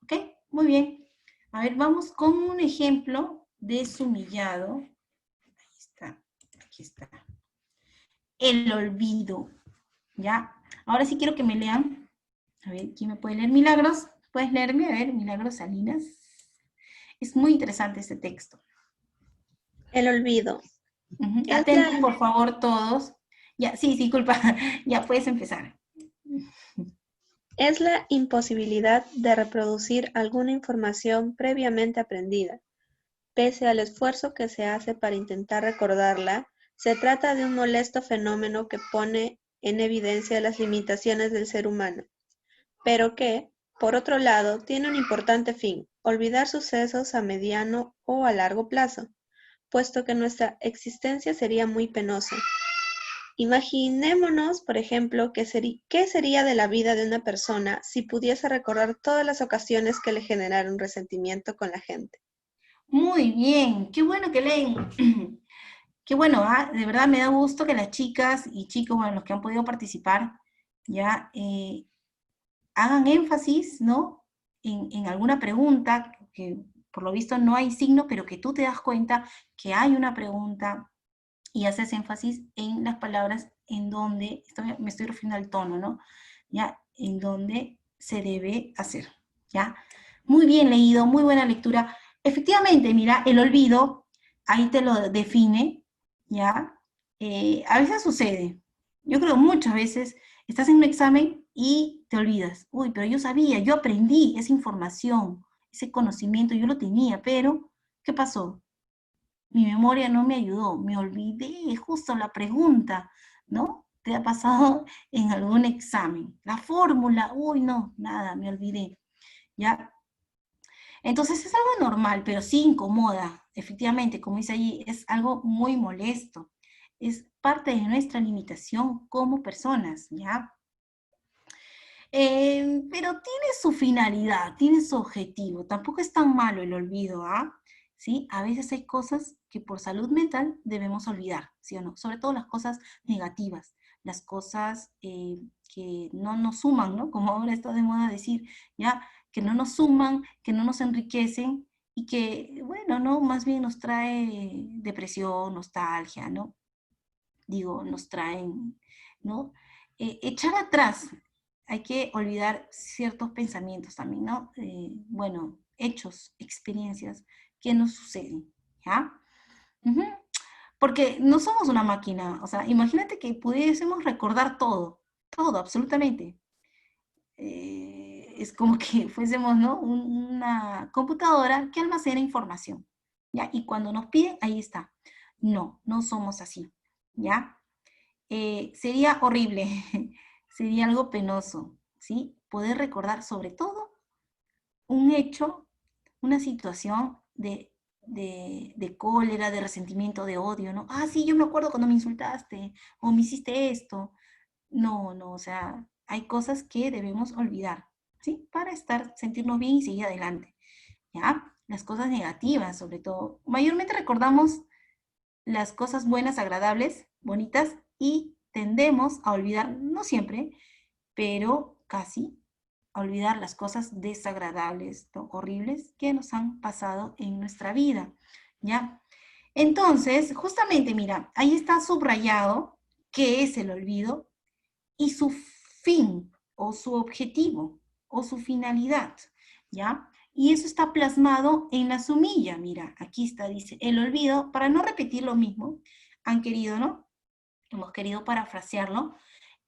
¿ok? Muy bien. A ver, vamos con un ejemplo de sumillado. Ahí está, aquí está. El olvido, ¿ya? Ahora sí quiero que me lean. A ver, ¿quién me puede leer? Milagros, ¿puedes leerme? A ver, Milagros Salinas. Es muy interesante este texto. El olvido. Es Atentos, la, por favor, todos. Ya, sí, disculpa. Ya puedes empezar. es la imposibilidad de reproducir alguna información previamente aprendida. Pese al esfuerzo que se hace para intentar recordarla, se trata de un molesto fenómeno que pone en evidencia las limitaciones del ser humano, pero que, por otro lado, tiene un importante fin: olvidar sucesos a mediano o a largo plazo. puesto que nuestra existencia sería muy penosa. Imaginémonos, por ejemplo, qué sería de la vida de una persona si pudiese recordar todas las ocasiones que le generaron resentimiento con la gente. Muy bien, qué bueno que leen. Qué bueno, de verdad me da gusto que las chicas y chicos, bueno, los que han podido participar, ya hagan énfasis, ¿no? En alguna pregunta, que por lo visto no hay signo, pero que tú te das cuenta que hay una pregunta y haces énfasis en las palabras en donde, me estoy refiriendo al tono, ¿no? Ya, en donde se debe hacer, ¿ya? Muy bien leído, muy buena lectura. Efectivamente, mira, el olvido, ahí te lo define, ¿ya? A veces sucede, yo creo muchas veces, estás en un examen y te olvidas. Uy, pero yo sabía, yo aprendí esa información, ese conocimiento, yo lo tenía, pero ¿qué pasó? Mi memoria no me ayudó, me olvidé justo la pregunta, ¿no? ¿Te ha pasado en algún examen? La fórmula, uy, no, nada, me olvidé, ¿ya? Entonces es algo normal, pero sí incomoda, efectivamente, como dice allí, es algo muy molesto, es parte de nuestra limitación como personas, ¿ya? Pero tiene su finalidad, tiene su objetivo, tampoco es tan malo el olvido, ¿ah? ¿Sí? A veces hay cosas que por salud mental debemos olvidar, ¿sí o no? Sobre todo las cosas negativas, las cosas que no nos suman, ¿no? Como ahora está de moda decir, ¿ya? Que no nos suman, que no nos enriquecen y que, bueno, ¿no? Más bien nos trae depresión, nostalgia, ¿no? Digo, nos traen, ¿no? Echar atrás, hay que olvidar ciertos pensamientos también, ¿no? Bueno, hechos, experiencias que nos suceden, ¿ya? Ujú. Porque no somos una máquina, o sea, imagínate que pudiésemos recordar todo, todo, absolutamente. Es como que fuésemos, ¿no? Una computadora que almacena información, ¿ya? Y cuando nos piden, ahí está. No, no somos así, ¿ya? Sería horrible, sería algo penoso, ¿sí? Poder recordar sobre todo un hecho, una situación de cólera, de resentimiento, de odio, ¿no? Ah, sí, yo me acuerdo cuando me insultaste o me hiciste esto. No, no, o sea, hay cosas que debemos olvidar, ¿sí? Para sentirnos bien y seguir adelante, ¿ya? Las cosas negativas, sobre todo. Mayormente recordamos las cosas buenas, agradables, bonitas, y tendemos a olvidar, no siempre, pero casi, a olvidar las cosas desagradables, ¿no? Horribles que nos han pasado en nuestra vida, ¿ya? Entonces, justamente, mira, ahí está subrayado qué es el olvido y su fin o su objetivo o su finalidad, ¿ya? Y eso está plasmado en la sumilla, mira, aquí está, dice, el olvido, para no repetir lo mismo, han querido, ¿no? Hemos querido parafrasearlo,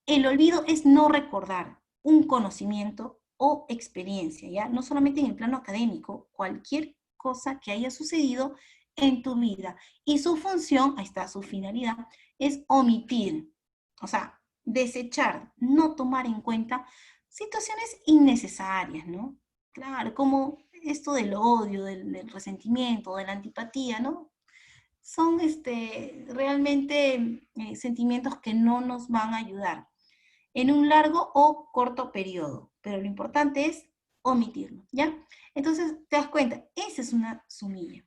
el olvido es no recordar un conocimiento o experiencia, ¿ya? No solamente en el plano académico, cualquier cosa que haya sucedido en tu vida. Y su función, ahí está su finalidad, es omitir, o sea, desechar, no tomar en cuenta situaciones innecesarias, ¿no? Claro, como esto del odio, del resentimiento, de la antipatía, ¿no? Son realmente sentimientos que no nos van a ayudar en un largo o corto periodo, pero lo importante es omitirlo, ¿ya? Entonces, te das cuenta, esa es una sumilla,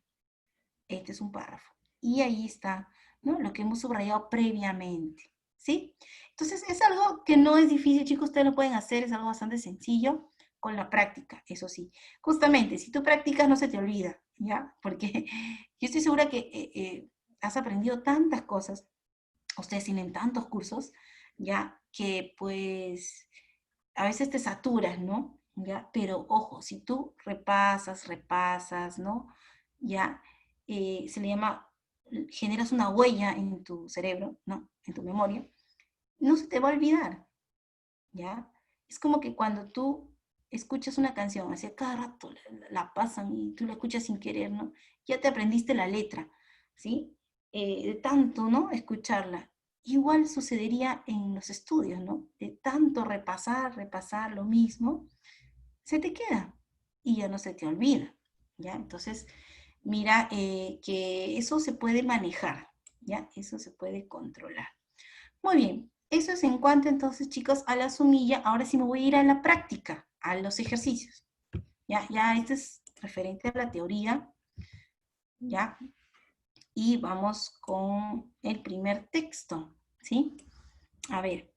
este es un párrafo, y ahí está, ¿no? Lo que hemos subrayado previamente, ¿sí? Entonces, es algo que no es difícil, chicos, ustedes lo pueden hacer, es algo bastante sencillo, con la práctica, eso sí. Justamente, si tú practicas, no se te olvida, ¿ya? Porque yo estoy segura que has aprendido tantas cosas, ustedes tienen tantos cursos, ya, que pues a veces te saturas, ¿no? ¿Ya? Pero ojo, si tú repasas, ¿no? Ya, se le llama, generas una huella en tu cerebro, ¿no? En tu memoria, no se te va a olvidar, ¿ya? Es como que cuando tú escuchas una canción, así a cada rato la pasan y tú la escuchas sin querer, ¿no? Ya te aprendiste la letra, ¿sí? De tanto, ¿no? Escucharla. Igual sucedería en los estudios, ¿no? De tanto repasar lo mismo, se te queda y ya no se te olvida, ¿ya? Entonces, mira que eso se puede manejar, ¿ya? Eso se puede controlar. Muy bien, eso es en cuanto entonces, chicos, a la sumilla. Ahora sí me voy a ir a la práctica, a los ejercicios. Ya, este es referente a la teoría, ¿ya? Y vamos con el primer texto, ¿sí? A ver,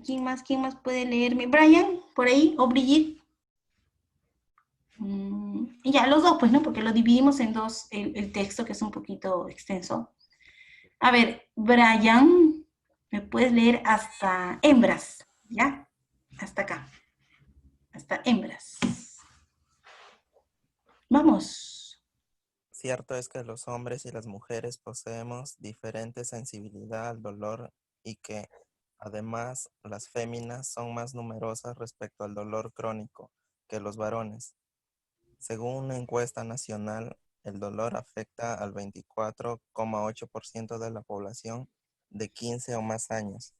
¿quién más puede leerme? ¿Brian, por ahí? ¿O Brigitte? Y ya, los dos, pues, ¿no? Porque lo dividimos en dos, el texto, que es un poquito extenso. A ver, Brian, ¿me puedes leer hasta hembras? ¿Ya? Hasta acá. Hasta hembras. Vamos. Cierto es que los hombres y las mujeres poseemos diferente sensibilidad al dolor y que, además, las féminas son más numerosas respecto al dolor crónico que los varones. Según una encuesta nacional, el dolor afecta al 24,8% de la población de 15 o más años.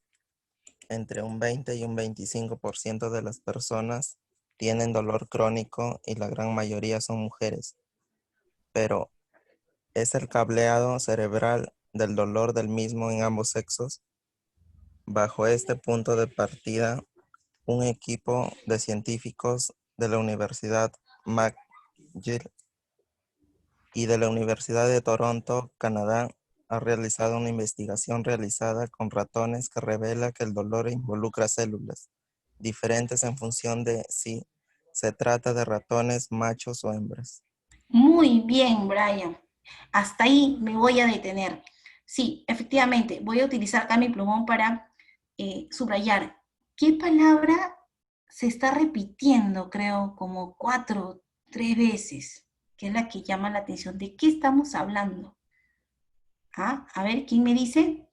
Entre un 20 y un 25% de las personas tienen dolor crónico y la gran mayoría son mujeres. Pero, ¿es el cableado cerebral del dolor del mismo en ambos sexos? Bajo este punto de partida, un equipo de científicos de la Universidad McGill y de la Universidad de Toronto, Canadá, ha realizado una investigación realizada con ratones que revela que el dolor involucra células diferentes en función de si se trata de ratones machos o hembras. Muy bien, Brian. Hasta ahí me voy a detener. Sí, efectivamente, voy a utilizar acá mi plumón para subrayar. ¿Qué palabra se está repitiendo, creo, como 3 veces? Que es la que llama la atención. ¿De qué estamos hablando? ¿Ah? A ver, ¿quién me dice?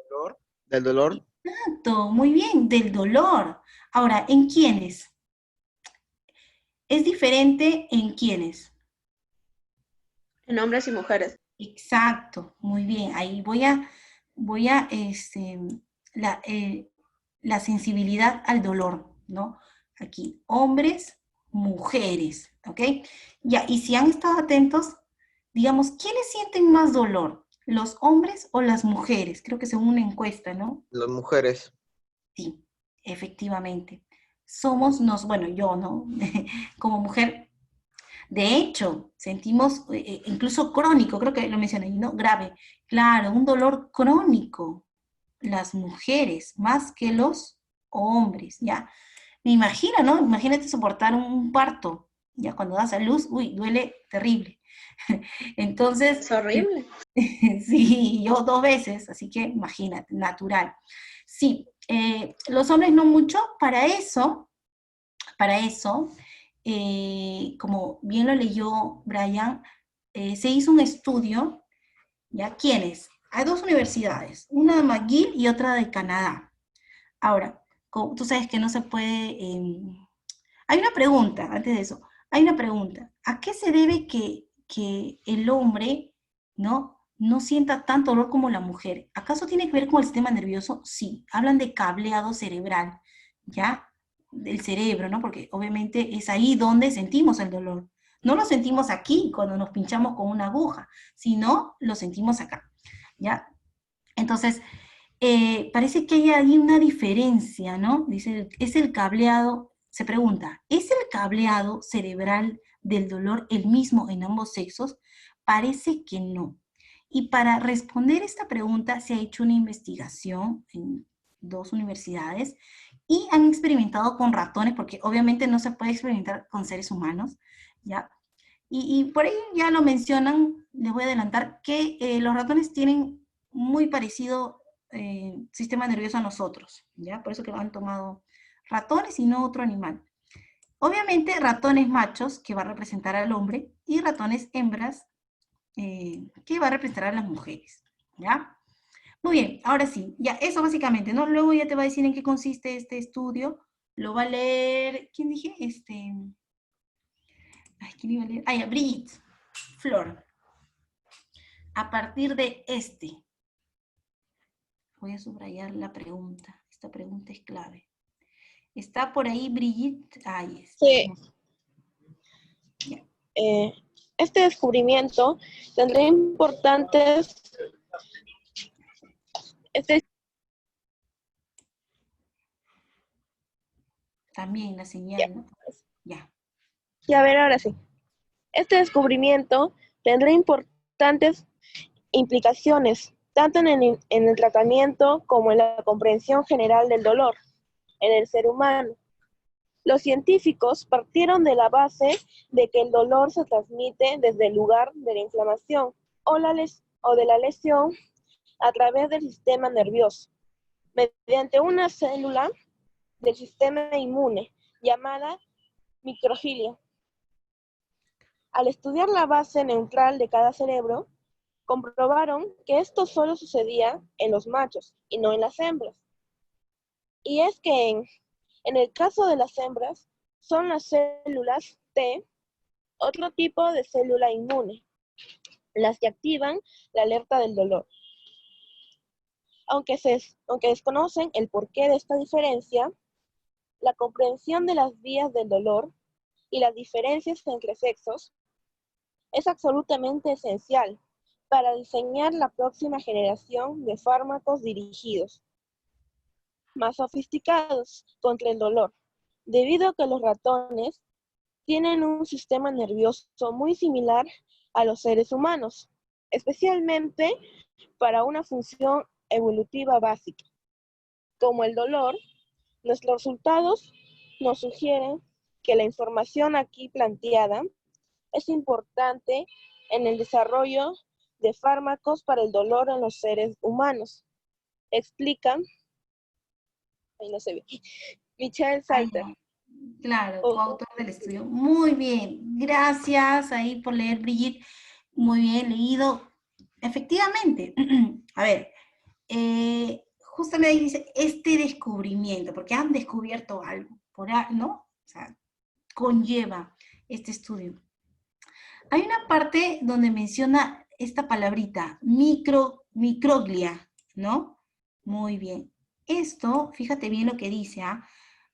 Dolor. ¿Del dolor? Exacto, muy bien, del dolor. Ahora, ¿en quiénes? Es diferente en quiénes. En hombres y mujeres. Exacto, muy bien. Ahí voy a la sensibilidad al dolor, ¿no? Aquí, hombres, mujeres, ¿ok? Ya, y si han estado atentos, digamos, ¿quiénes sienten más dolor? ¿Los hombres o las mujeres? Creo que según una encuesta, ¿no? Las mujeres. Sí, efectivamente. Bueno, yo, ¿no? Como mujer, de hecho, sentimos incluso crónico, creo que lo mencioné, ¿no? Grave. Claro, un dolor crónico. Las mujeres, más que los hombres, ¿ya? Me imagino, ¿no? Imagínate soportar un parto, ya cuando das a luz, uy, duele terrible. Entonces, Es horrible. sí, yo 2 veces, así que imagínate, natural. Sí, los hombres no mucho, para eso, como bien lo leyó Brian, se hizo un estudio, ¿ya? ¿Quiénes? Hay 2 universidades, una de McGill y otra de Canadá. Ahora, tú sabes que no se puede... hay una pregunta, antes de eso, hay una pregunta. ¿A qué se debe que el hombre no sienta tanto dolor como la mujer? ¿Acaso tiene que ver con el sistema nervioso? Sí, hablan de cableado cerebral, ¿ya? Del cerebro, ¿no? Porque obviamente es ahí donde sentimos el dolor. No lo sentimos aquí cuando nos pinchamos con una aguja, sino lo sentimos acá, ¿ya? Entonces, parece que hay ahí una diferencia, ¿no? Dice, es el cableado, se pregunta, ¿es el cableado cerebral del dolor el mismo en ambos sexos? Parece que no. Y para responder esta pregunta se ha hecho una investigación en 2 universidades y han experimentado con ratones, porque obviamente no se puede experimentar con seres humanos, ¿ya? Y por ahí ya lo mencionan, les voy a adelantar, que los ratones tienen muy parecido sistema nervioso a nosotros, ¿ya? Por eso que han tomado ratones y no otro animal. Obviamente ratones machos, que va a representar al hombre, y ratones hembras, que va a representar a las mujeres, ¿ya? Muy bien, ahora sí, ya eso básicamente, ¿no? Luego ya te va a decir en qué consiste este estudio, lo va a leer, ¿quién dije? ¿Quién iba a leer? Ya, Brigitte, Flor. A partir de voy a subrayar la pregunta. Esta pregunta es clave. ¿Está por ahí Brigitte? Ahí está. Sí. Ya. Este descubrimiento tendrá importantes... También la señal, ¿no? Ya. Y a ver, ahora sí. Este descubrimiento tendrá importantes implicaciones, tanto en el tratamiento como en la comprensión general del dolor en el ser humano. Los científicos partieron de la base de que el dolor se transmite desde el lugar de la inflamación o de la lesión a través del sistema nervioso, mediante una célula del sistema inmune llamada microglia. Al estudiar la base neutral de cada cerebro, comprobaron que esto solo sucedía en los machos y no en las hembras. Y es que en el caso de las hembras, son las células T, otro tipo de célula inmune, las que activan la alerta del dolor. Aunque desconocen el porqué de esta diferencia, la comprensión de las vías del dolor y las diferencias entre sexos es absolutamente esencial para diseñar la próxima generación de fármacos dirigidos, más sofisticados contra el dolor, debido a que los ratones tienen un sistema nervioso muy similar a los seres humanos, especialmente para una función evolutiva básica. Como el dolor, nuestros resultados nos sugieren que la información aquí planteada es importante en el desarrollo de fármacos para el dolor en los seres humanos. Explican, ahí no se ve, Michelle Salter. Claro, coautor del estudio. Muy bien, gracias ahí por leer, Brigitte. Muy bien leído. Efectivamente, a ver, justamente ahí dice este descubrimiento, porque han descubierto algo, ¿no? O sea, conlleva este estudio. Hay una parte donde menciona esta palabrita, microglia, ¿no? Muy bien. Esto, fíjate bien lo que dice, ¿ah?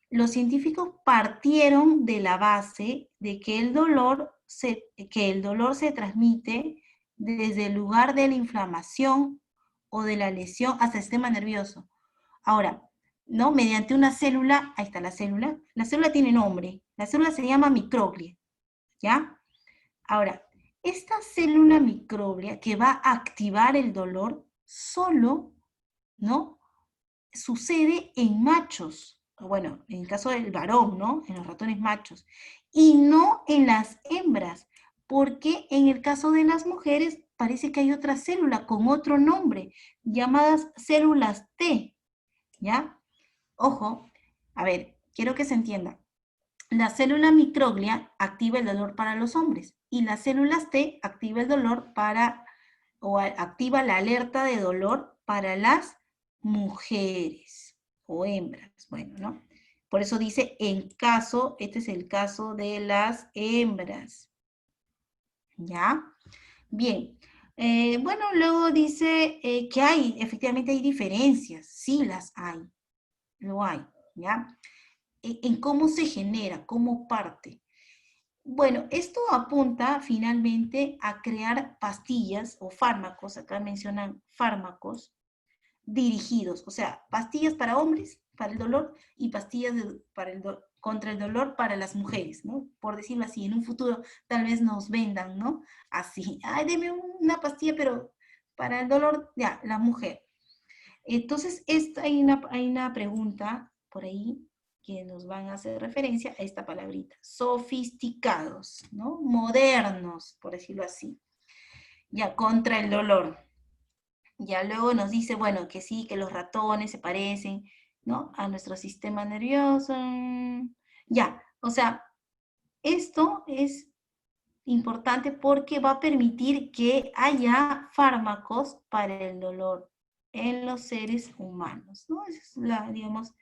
Los científicos partieron de la base de que el dolor se transmite desde el lugar de la inflamación o de la lesión hasta el sistema nervioso. Ahora, ¿no? Mediante una célula, ahí está la célula tiene nombre, la célula se llama microglia, ¿ya? Ahora, esta célula microglia que va a activar el dolor solo, ¿no? Sucede en machos, bueno, en el caso del varón, ¿no? En los ratones machos, y no en las hembras, porque en el caso de las mujeres parece que hay otra célula con otro nombre, llamadas células T, ¿ya? Ojo, a ver, quiero que se entienda. La célula microglia activa el dolor para los hombres y las células T activa el dolor activa la alerta de dolor para las mujeres o hembras. Bueno, ¿no? Por eso dice este es el caso de las hembras. ¿Ya? Bien. Bueno, luego dice que efectivamente hay diferencias. Sí las hay. Lo hay, ¿ya? En cómo se genera, cómo parte. Bueno, esto apunta finalmente a crear pastillas o fármacos, acá mencionan fármacos dirigidos, o sea, pastillas para hombres, para el dolor, y pastillas contra el dolor para las mujeres, ¿no? Por decirlo así, en un futuro tal vez nos vendan, ¿no? Así, ay, deme una pastilla, pero para el dolor, ya, la mujer. Entonces, hay una pregunta por ahí que nos van a hacer referencia a esta palabrita. Sofisticados, ¿no? Modernos, por decirlo así. Ya, contra el dolor. Ya luego nos dice, bueno, que sí, que los ratones se parecen, ¿no? A nuestro sistema nervioso. Ya, o sea, esto es importante porque va a permitir que haya fármacos para el dolor en los seres humanos, ¿no? Eso es digamos,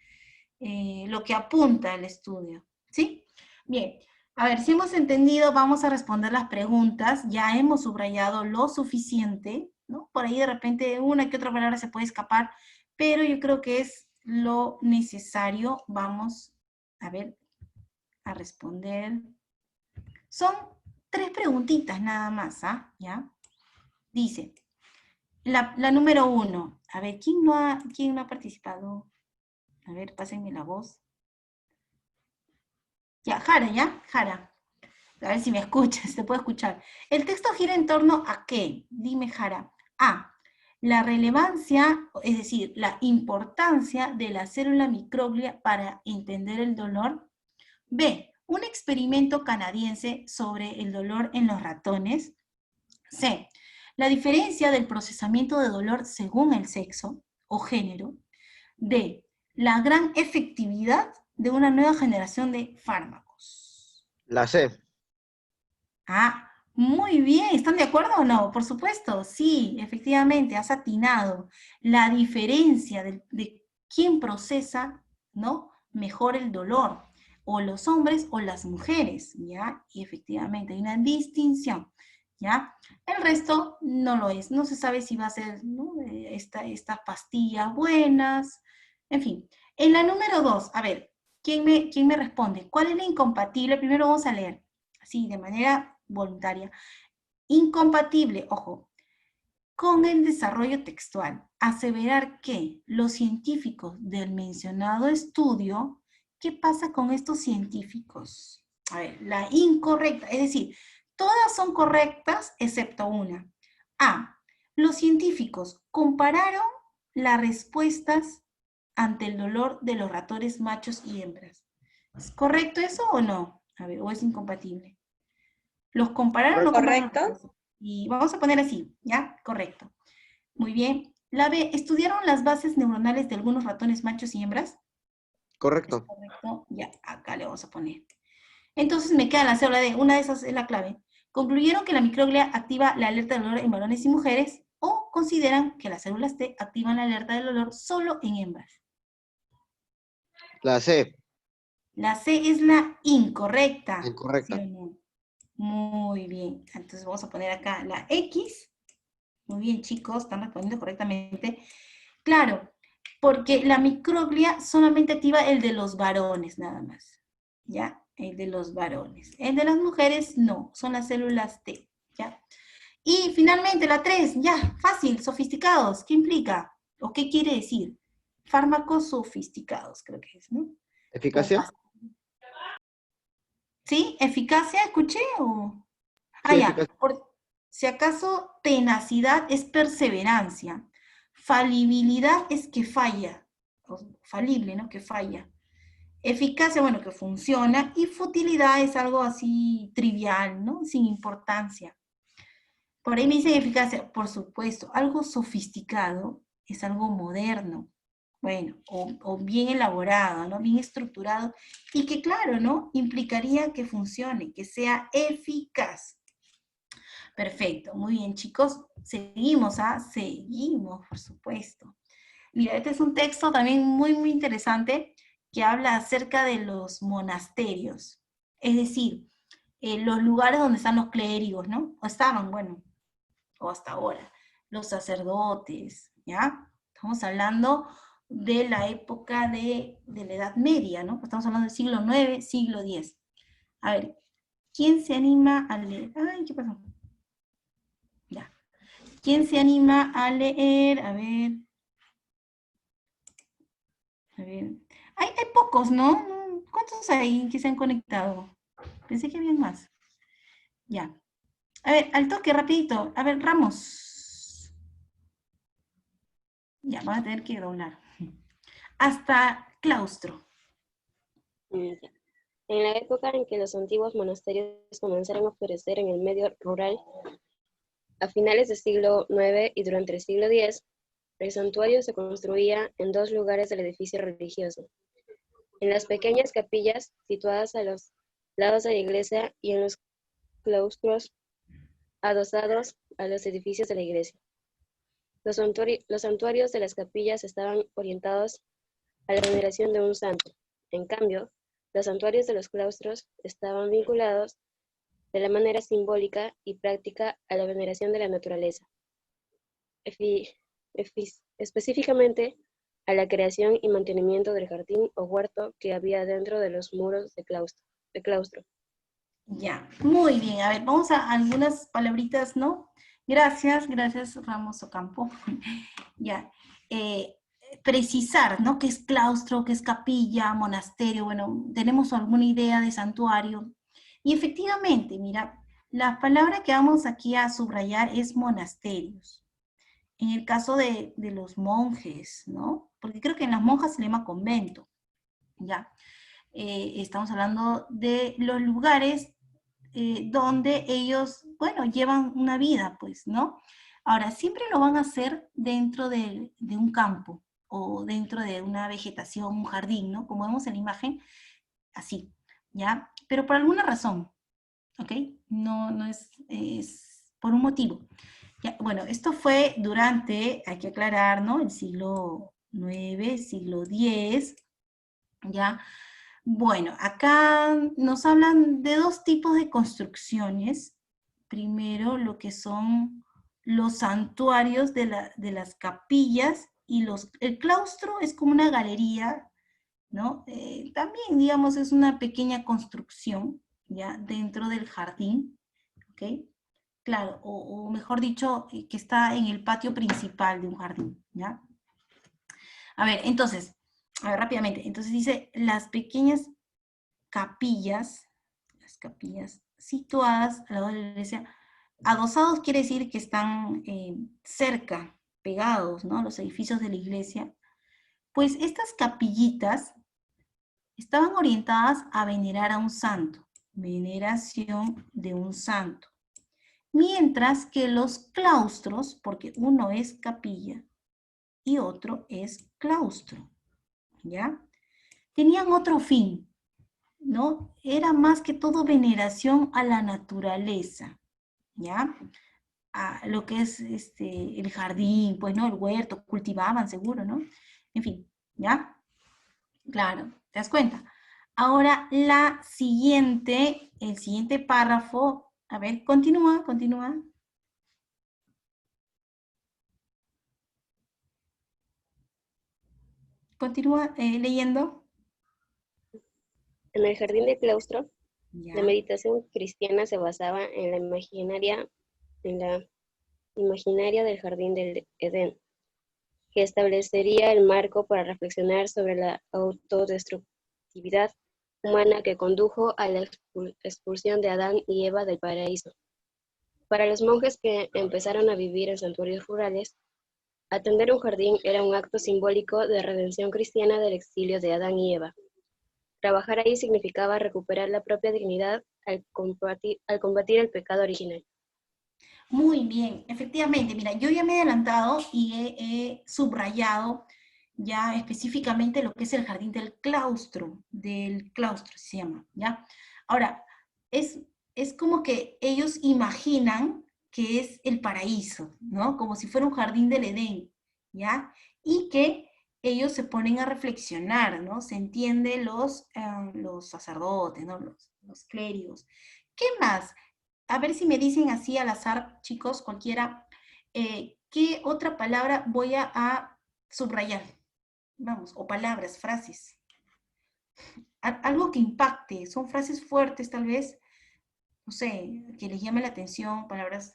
lo que apunta el estudio, ¿sí? Bien, a ver, si hemos entendido, vamos a responder las preguntas, ya hemos subrayado lo suficiente, ¿no? Por ahí de repente una que otra palabra se puede escapar, pero yo creo que es lo necesario. Vamos a ver, a responder. Son 3 preguntitas nada más, ¿ah? ¿Ya? Dice, la número 1. A ver, ¿quién no ha participado? A ver, pásenme la voz. Ya, Jara, ¿ya? Jara. A ver si me escuchas, si te puedo escuchar. El texto gira en torno a ¿qué? Dime, Jara. A. La relevancia, es decir, la importancia de la célula microglia para entender el dolor. B. Un experimento canadiense sobre el dolor en los ratones. C. La diferencia del procesamiento de dolor según el sexo o género. D. La gran efectividad de una nueva generación de fármacos. La C. Ah, muy bien. ¿Están de acuerdo o no? Por supuesto, sí, efectivamente, has atinado. La diferencia de quién procesa, ¿no? Mejor el dolor, o los hombres o las mujeres, ¿ya? Y efectivamente hay una distinción, ¿ya? El resto no lo es. No se sabe si va a ser, ¿no? Estas pastillas buenas, en fin. En la número 2, a ver, ¿quién me responde? ¿Cuál es la incompatible? Primero vamos a leer, así, de manera voluntaria. Incompatible, ojo, con el desarrollo textual. Aseverar que los científicos del mencionado estudio, ¿qué pasa con estos científicos? A ver, la incorrecta, es decir, todas son correctas excepto una. A. Los científicos compararon las respuestas ante el dolor de los ratones machos y hembras. ¿Es correcto eso o no? A ver, o es incompatible. Los compararon, no compararon. ¿Correcto? Y vamos a poner así, ¿ya? Correcto. Muy bien. La B, ¿estudiaron las bases neuronales de algunos ratones machos y hembras? ¿Es Correcto. correcto? Ya, acá le vamos a poner. Entonces me queda la célula D, una de esas es la clave. ¿Concluyeron que la microglia activa la alerta del dolor en varones y mujeres? ¿O consideran que las células T activan la alerta del dolor solo en hembras? La C. La C es la incorrecta. ¿Sí Incorrecta. o no? Muy bien. Entonces vamos a poner acá la X. Muy bien, chicos, están respondiendo correctamente. Claro, porque la microglia solamente activa el de los varones, nada más. ¿Ya? El de los varones. El de las mujeres, no, son las células T. ¿Ya? Y finalmente la 3, ya, fácil, sofisticados. ¿Qué implica? ¿O qué quiere decir? Fármacos sofisticados, creo que es, ¿no? ¿Eficacia? ¿Sí? ¿Eficacia escuché o...? Sí, Ya, eficacia. por si acaso tenacidad es perseverancia, falibilidad es que falla, o falible, ¿no? Que falla. Eficacia, bueno, que funciona, y futilidad es algo así trivial, ¿no? Sin importancia. Por ahí me dicen eficacia, por supuesto, algo sofisticado es algo moderno, bueno, o bien elaborado, ¿no? Bien estructurado, y que claro, ¿no? Implicaría que funcione, que sea eficaz. Perfecto, muy bien, chicos. Seguimos, ¿ah? Seguimos, por supuesto. Mira, este es un texto también muy interesante que habla acerca de los monasterios. Es decir, los lugares donde están los clérigos, ¿no? O estaban, bueno, o hasta ahora, los sacerdotes, ¿ya? Estamos hablando de la época de la Edad Media, ¿no? Estamos hablando del siglo IX, siglo X. A ver, ¿quién se anima a leer? Ay, ¿qué pasó? Ya. ¿Quién se anima a leer? A ver. A ver. Hay pocos, ¿no? ¿Cuántos hay que se han conectado? Pensé que habían más. Ya. A ver, al toque, rapidito. A ver, Ramos. Ya, van a tener que doblar. Hasta claustro. En la época en que los antiguos monasterios comenzaron a florecer en el medio rural, a finales del siglo IX y durante el siglo X, el santuario se construía en 2 lugares del edificio religioso: en las pequeñas capillas situadas a los lados de la iglesia y en los claustros adosados a los edificios de la iglesia. Los santuarios de las capillas estaban orientados a la veneración de un santo. En cambio, los santuarios de los claustros estaban vinculados de la manera simbólica y práctica a la veneración de la naturaleza, específicamente a la creación y mantenimiento del jardín o huerto que había dentro de los muros de claustro. Ya, muy bien. A ver, vamos a algunas palabritas, ¿no? Gracias, gracias Ramos Ocampo. Ya. eh, Precisar, ¿no? ¿Qué es claustro, qué es capilla, monasterio? Bueno, tenemos alguna idea de santuario. Y efectivamente, mira, la palabra que vamos aquí a subrayar es monasterios. En el caso de los monjes, ¿no? Porque creo que en las monjas se le llama convento, ¿ya? Estamos hablando de los lugares donde ellos, bueno, llevan una vida, pues, ¿no? Ahora, siempre lo van a hacer dentro de un campo o dentro de una vegetación, un jardín, ¿no? Como vemos en la imagen, así, ¿ya? Pero por alguna razón, ¿ok? No es por un motivo. Ya, bueno, esto fue durante, hay que aclarar, ¿no? El siglo IX, siglo X, ¿ya? Bueno, acá nos hablan de dos tipos de construcciones. Primero, lo que son los santuarios de las capillas y el claustro es como una galería, ¿no? También, digamos, es una pequeña construcción, ¿ya? Dentro del jardín, ¿ok? Claro, o mejor dicho, que está en el patio principal de un jardín, ¿ya? A ver, entonces, a ver, rápidamente. Entonces dice, las pequeñas capillas, las capillas situadas al lado de la iglesia, adosados quiere decir que están cerca, pegados, ¿no? Los edificios de la iglesia. Pues estas capillitas estaban orientadas a venerar a un santo, veneración de un santo. Mientras que los claustros, porque uno es capilla y otro es claustro, ¿ya? Tenían otro fin, ¿no? Era más que todo veneración a la naturaleza, ¿ya? A lo que es el jardín, pues, ¿no? El huerto, cultivaban seguro, ¿no? En fin, ¿ya? Claro, ¿te das cuenta? Ahora el siguiente párrafo, a ver, continúa. Continúa leyendo. En el jardín del claustro, la Ya. meditación cristiana se basaba en la imaginaria del jardín del Edén, que establecería el marco para reflexionar sobre la autodestructividad humana que condujo a la expulsión de Adán y Eva del paraíso. Para los monjes que empezaron a vivir en santuarios rurales, atender un jardín era un acto simbólico de redención cristiana del exilio de Adán y Eva. Trabajar ahí significaba recuperar la propia dignidad al combatir el pecado original. Muy bien, efectivamente, mira, yo ya me he adelantado y he subrayado ya específicamente lo que es el jardín del claustro se llama, ¿ya? Ahora, es, es como que ellos imaginan que es el paraíso, ¿no? Como si fuera un jardín del Edén, ¿ya? Y que ellos se ponen a reflexionar, ¿no? Se entiende los sacerdotes, ¿no? Los clérigos. ¿Qué más? A ver si me dicen así al azar, chicos, cualquiera, ¿qué otra palabra voy a subrayar? Vamos, o palabras, frases. Algo que impacte, son frases fuertes tal vez, no sé, que les llame la atención, palabras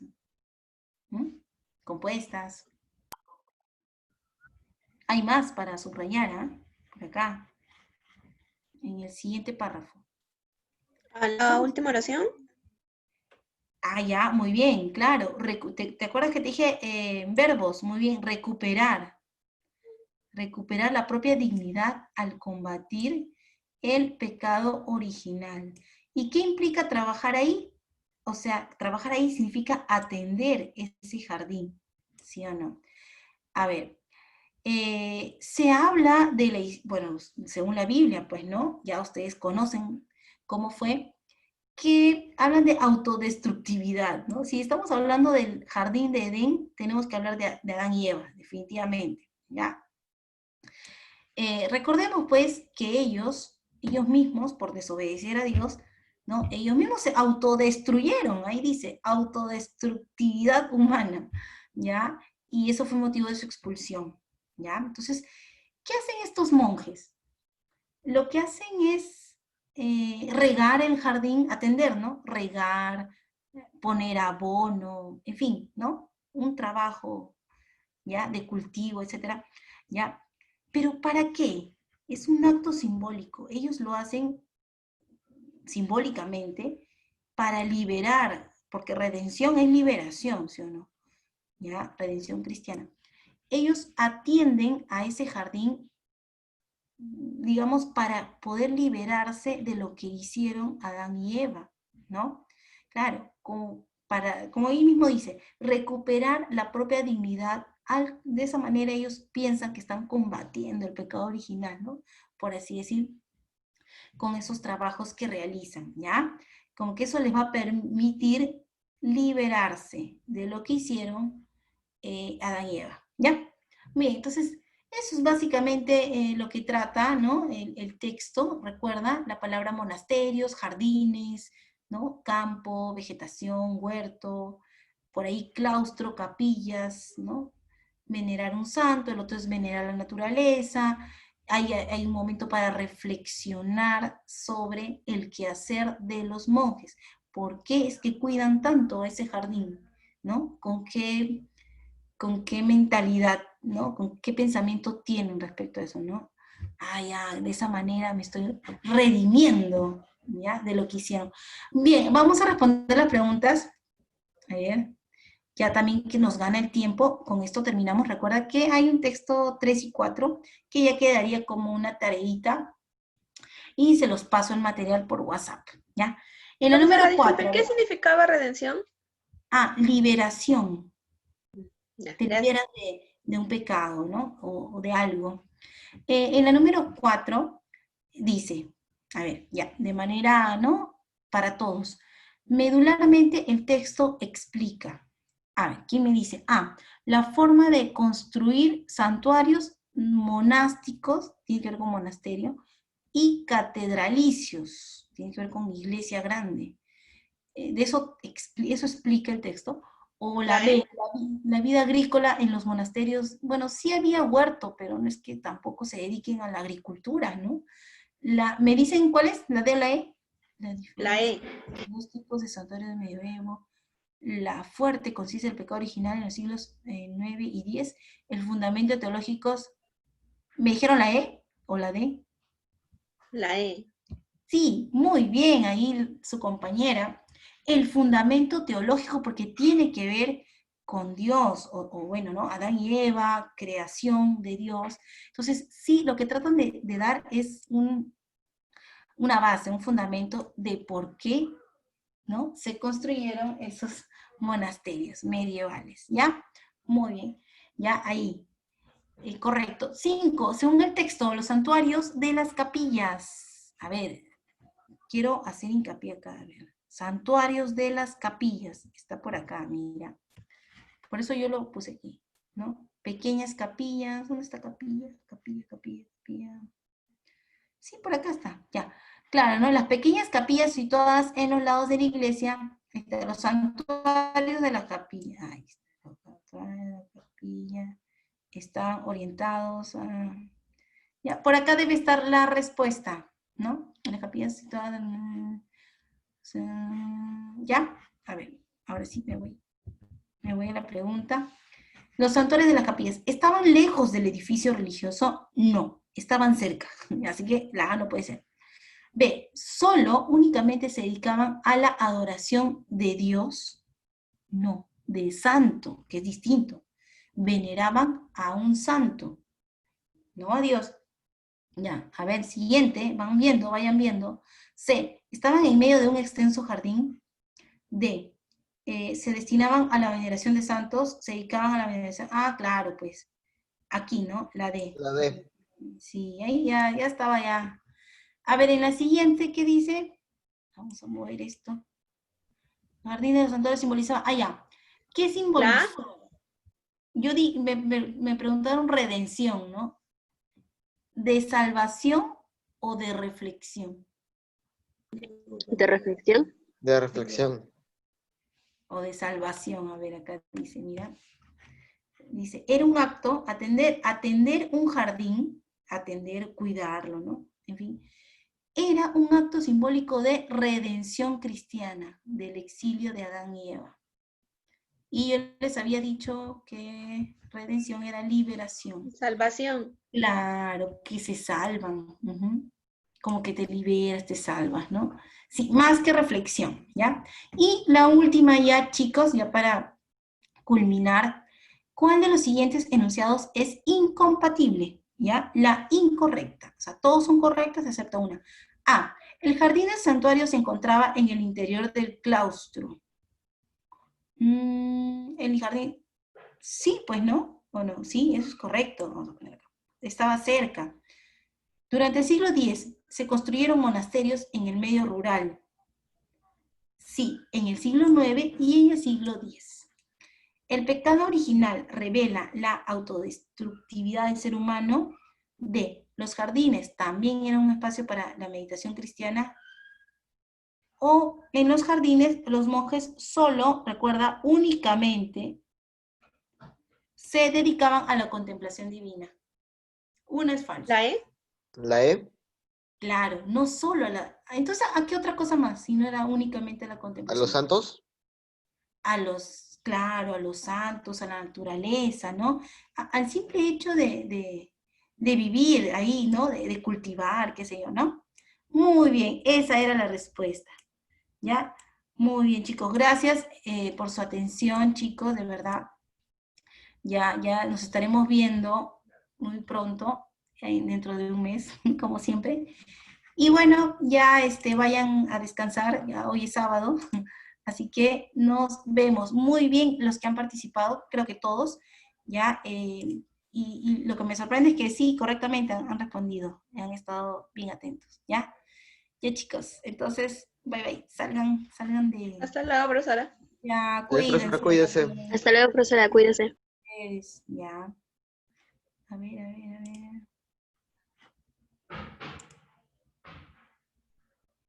compuestas. Hay más para subrayar, ¿ah? Por acá, en el siguiente párrafo. ¿A la última oración? Ah, ya, muy bien, claro. ¿Te acuerdas que te dije verbos? Muy bien, recuperar la propia dignidad al combatir el pecado original. ¿Y qué implica trabajar ahí? O sea, trabajar ahí significa atender ese jardín, ¿sí o no? A ver, se habla bueno, según la Biblia, pues, ¿no? Ya ustedes conocen cómo fue, que hablan de autodestructividad, ¿no? Si estamos hablando del jardín de Edén, tenemos que hablar de Adán y Eva, definitivamente, ¿ya? Recordemos pues que ellos mismos, por desobedecer a Dios, ¿no? Ellos mismos se autodestruyeron, ahí dice, autodestructividad humana, ¿ya? Y eso fue motivo de su expulsión, ¿ya? Entonces, ¿qué hacen estos monjes? Lo que hacen es regar el jardín, atender, ¿no? Regar, poner abono, en fin, ¿no? Un trabajo, ¿ya? De cultivo, etcétera, ¿ya? Pero ¿para qué? Es un acto simbólico. Ellos lo hacen simbólicamente para liberar, porque redención es liberación, ¿sí o no? ¿Ya? Redención cristiana. Ellos atienden a ese jardín, digamos, para poder liberarse de lo que hicieron Adán y Eva, ¿no? Claro, como ahí mismo dice, recuperar la propia dignidad. De esa manera ellos piensan que están combatiendo el pecado original, ¿no? Por así decir, con esos trabajos que realizan, ¿ya? Como que eso les va a permitir liberarse de lo que hicieron Adán y Eva, ¿ya? Bien, entonces, eso es básicamente lo que trata, ¿no? El texto, recuerda, la palabra monasterios, jardines, ¿no? Campo, vegetación, huerto, por ahí claustro, capillas, ¿no? Venerar un santo, el otro es venerar la naturaleza. Hay un momento para reflexionar sobre el quehacer de los monjes. ¿Por qué es que cuidan tanto ese jardín? ¿No? ¿Con qué mentalidad, ¿no? ¿Con qué pensamiento tienen respecto a eso, ¿no? Ah, ya, de esa manera me estoy redimiendo, ¿ya? De lo que hicieron. Bien, vamos a responder las preguntas. A ver, ya también que nos gana el tiempo, con esto terminamos. Recuerda que hay un texto 3 y 4 que ya quedaría como una tareita y se los paso el material por WhatsApp, ¿ya? En la Profesora, número disculpe, 4, ¿qué significaba redención? liberación. Ya, Te gracias. liberas de un pecado, ¿no? O de algo. En la número 4 dice, a ver, ya, de manera, ¿no? Para todos. Medularmente el texto explica. A ver, ¿quién me dice? La forma de construir santuarios monásticos, tiene que ver con monasterio, y catedralicios, tiene que ver con iglesia grande. De eso, eso explica el texto. O la ¿La B, E? la vida agrícola en los monasterios. Bueno, sí había huerto, pero no es que tampoco se dediquen a la agricultura, ¿no? ¿Me dicen cuál es? ¿La D o la E? La La diferencia E. entre los tipos de santuarios de medioevo. La fuerte consiste el pecado original en los siglos 9 y 10. El fundamento teológico. ¿Me dijeron la E o la D? La E. Sí, muy bien, ahí su compañera. El fundamento teológico, porque tiene que ver con Dios, o bueno, ¿no? Adán y Eva, creación de Dios. Entonces, sí, lo que tratan de dar es una base, un fundamento de por qué, ¿no? Se construyeron esos monasterios medievales, ¿ya? Muy bien, ya ahí. Correcto. 5, según el texto, los santuarios de las capillas. A ver, quiero hacer hincapié acá, a ver. Santuarios de las capillas. Está por acá, mira. Por eso yo lo puse aquí, ¿no? Pequeñas capillas. ¿Dónde está capilla? Capilla, capilla, capilla. Sí, por acá está, ya. Claro, ¿no? Las pequeñas capillas situadas en los lados de la iglesia, los santuarios de la capilla. Ahí está. Los santuarios de la capilla están orientados a... Ya, por acá debe estar la respuesta, ¿no? En las capillas situadas en... ¿Ya? A ver, ahora sí me voy a la pregunta. ¿Los santuarios de las capillas estaban lejos del edificio religioso? No, estaban cerca. Así que la A no puede ser. B, solo, únicamente se dedicaban a la adoración de Dios. No, de santo, que es distinto. Veneraban a un santo, no a Dios. Ya, a ver, siguiente, van viendo, vayan viendo. C, estaban en medio de un extenso jardín. D, se destinaban a la veneración de santos, se dedicaban a la veneración. Ah, claro, pues, aquí, ¿no? La D. La D. Sí, ahí ya estaba ya. A ver, en la siguiente, ¿qué dice? Vamos a mover esto. Jardín de los santuarios simbolizaba. Ah, ya. ¿Qué La A. simbolizó? Me preguntaron redención, ¿no? ¿De salvación o de reflexión? De reflexión. De reflexión. O de salvación. A ver, acá dice, mira. Dice, era un acto, atender un jardín, atender, cuidarlo, ¿no? En fin. era un acto simbólico de redención cristiana del exilio de Adán y Eva. Y yo les había dicho que redención era liberación. Salvación. Claro, que se salvan. Como que te liberas, te salvas, ¿no? Sí, más que reflexión, ¿ya? Y la última ya, chicos, ya para culminar, ¿cuál de los siguientes enunciados es incompatible? ¿Ya? La incorrecta. O sea, todos son correctos excepto una. A. El jardín del santuario se encontraba en el interior del claustro. El jardín, sí, pues no, o no, sí, eso es correcto, vamos a poner acá. Estaba cerca. Durante el siglo X se construyeron monasterios en el medio rural. Sí, en el siglo IX y en el siglo X. El pecado original revela la autodestructividad del ser humano. D. Los jardines también eran un espacio para la meditación cristiana. O en los jardines los monjes solo, recuerda, únicamente se dedicaban a la contemplación divina. Una es falsa. ¿La E? La E, Claro, no solo a la... Entonces, ¿a qué otra cosa más? Si no era únicamente la a contemplación. los santos. A los, claro, a los santos, a la naturaleza, ¿no? Al simple hecho de vivir ahí, ¿no? De cultivar, qué sé yo, ¿no? Muy bien, esa era la respuesta, ¿ya? Muy bien, chicos, gracias por su atención, chicos, de verdad. Ya nos estaremos viendo muy pronto, dentro de un mes, como siempre. Y bueno, ya vayan a descansar, ya hoy es sábado, así que nos vemos muy bien los que han participado, creo que todos, ya, y lo que me sorprende es que sí, correctamente han respondido, han estado bien atentos, ¿ya? Ya chicos, entonces, bye bye, salgan de... Hasta luego, profesora. Ya, Profesora, cuídense. cuídese. Hasta luego, profesora, cuídese. Ya. A ver.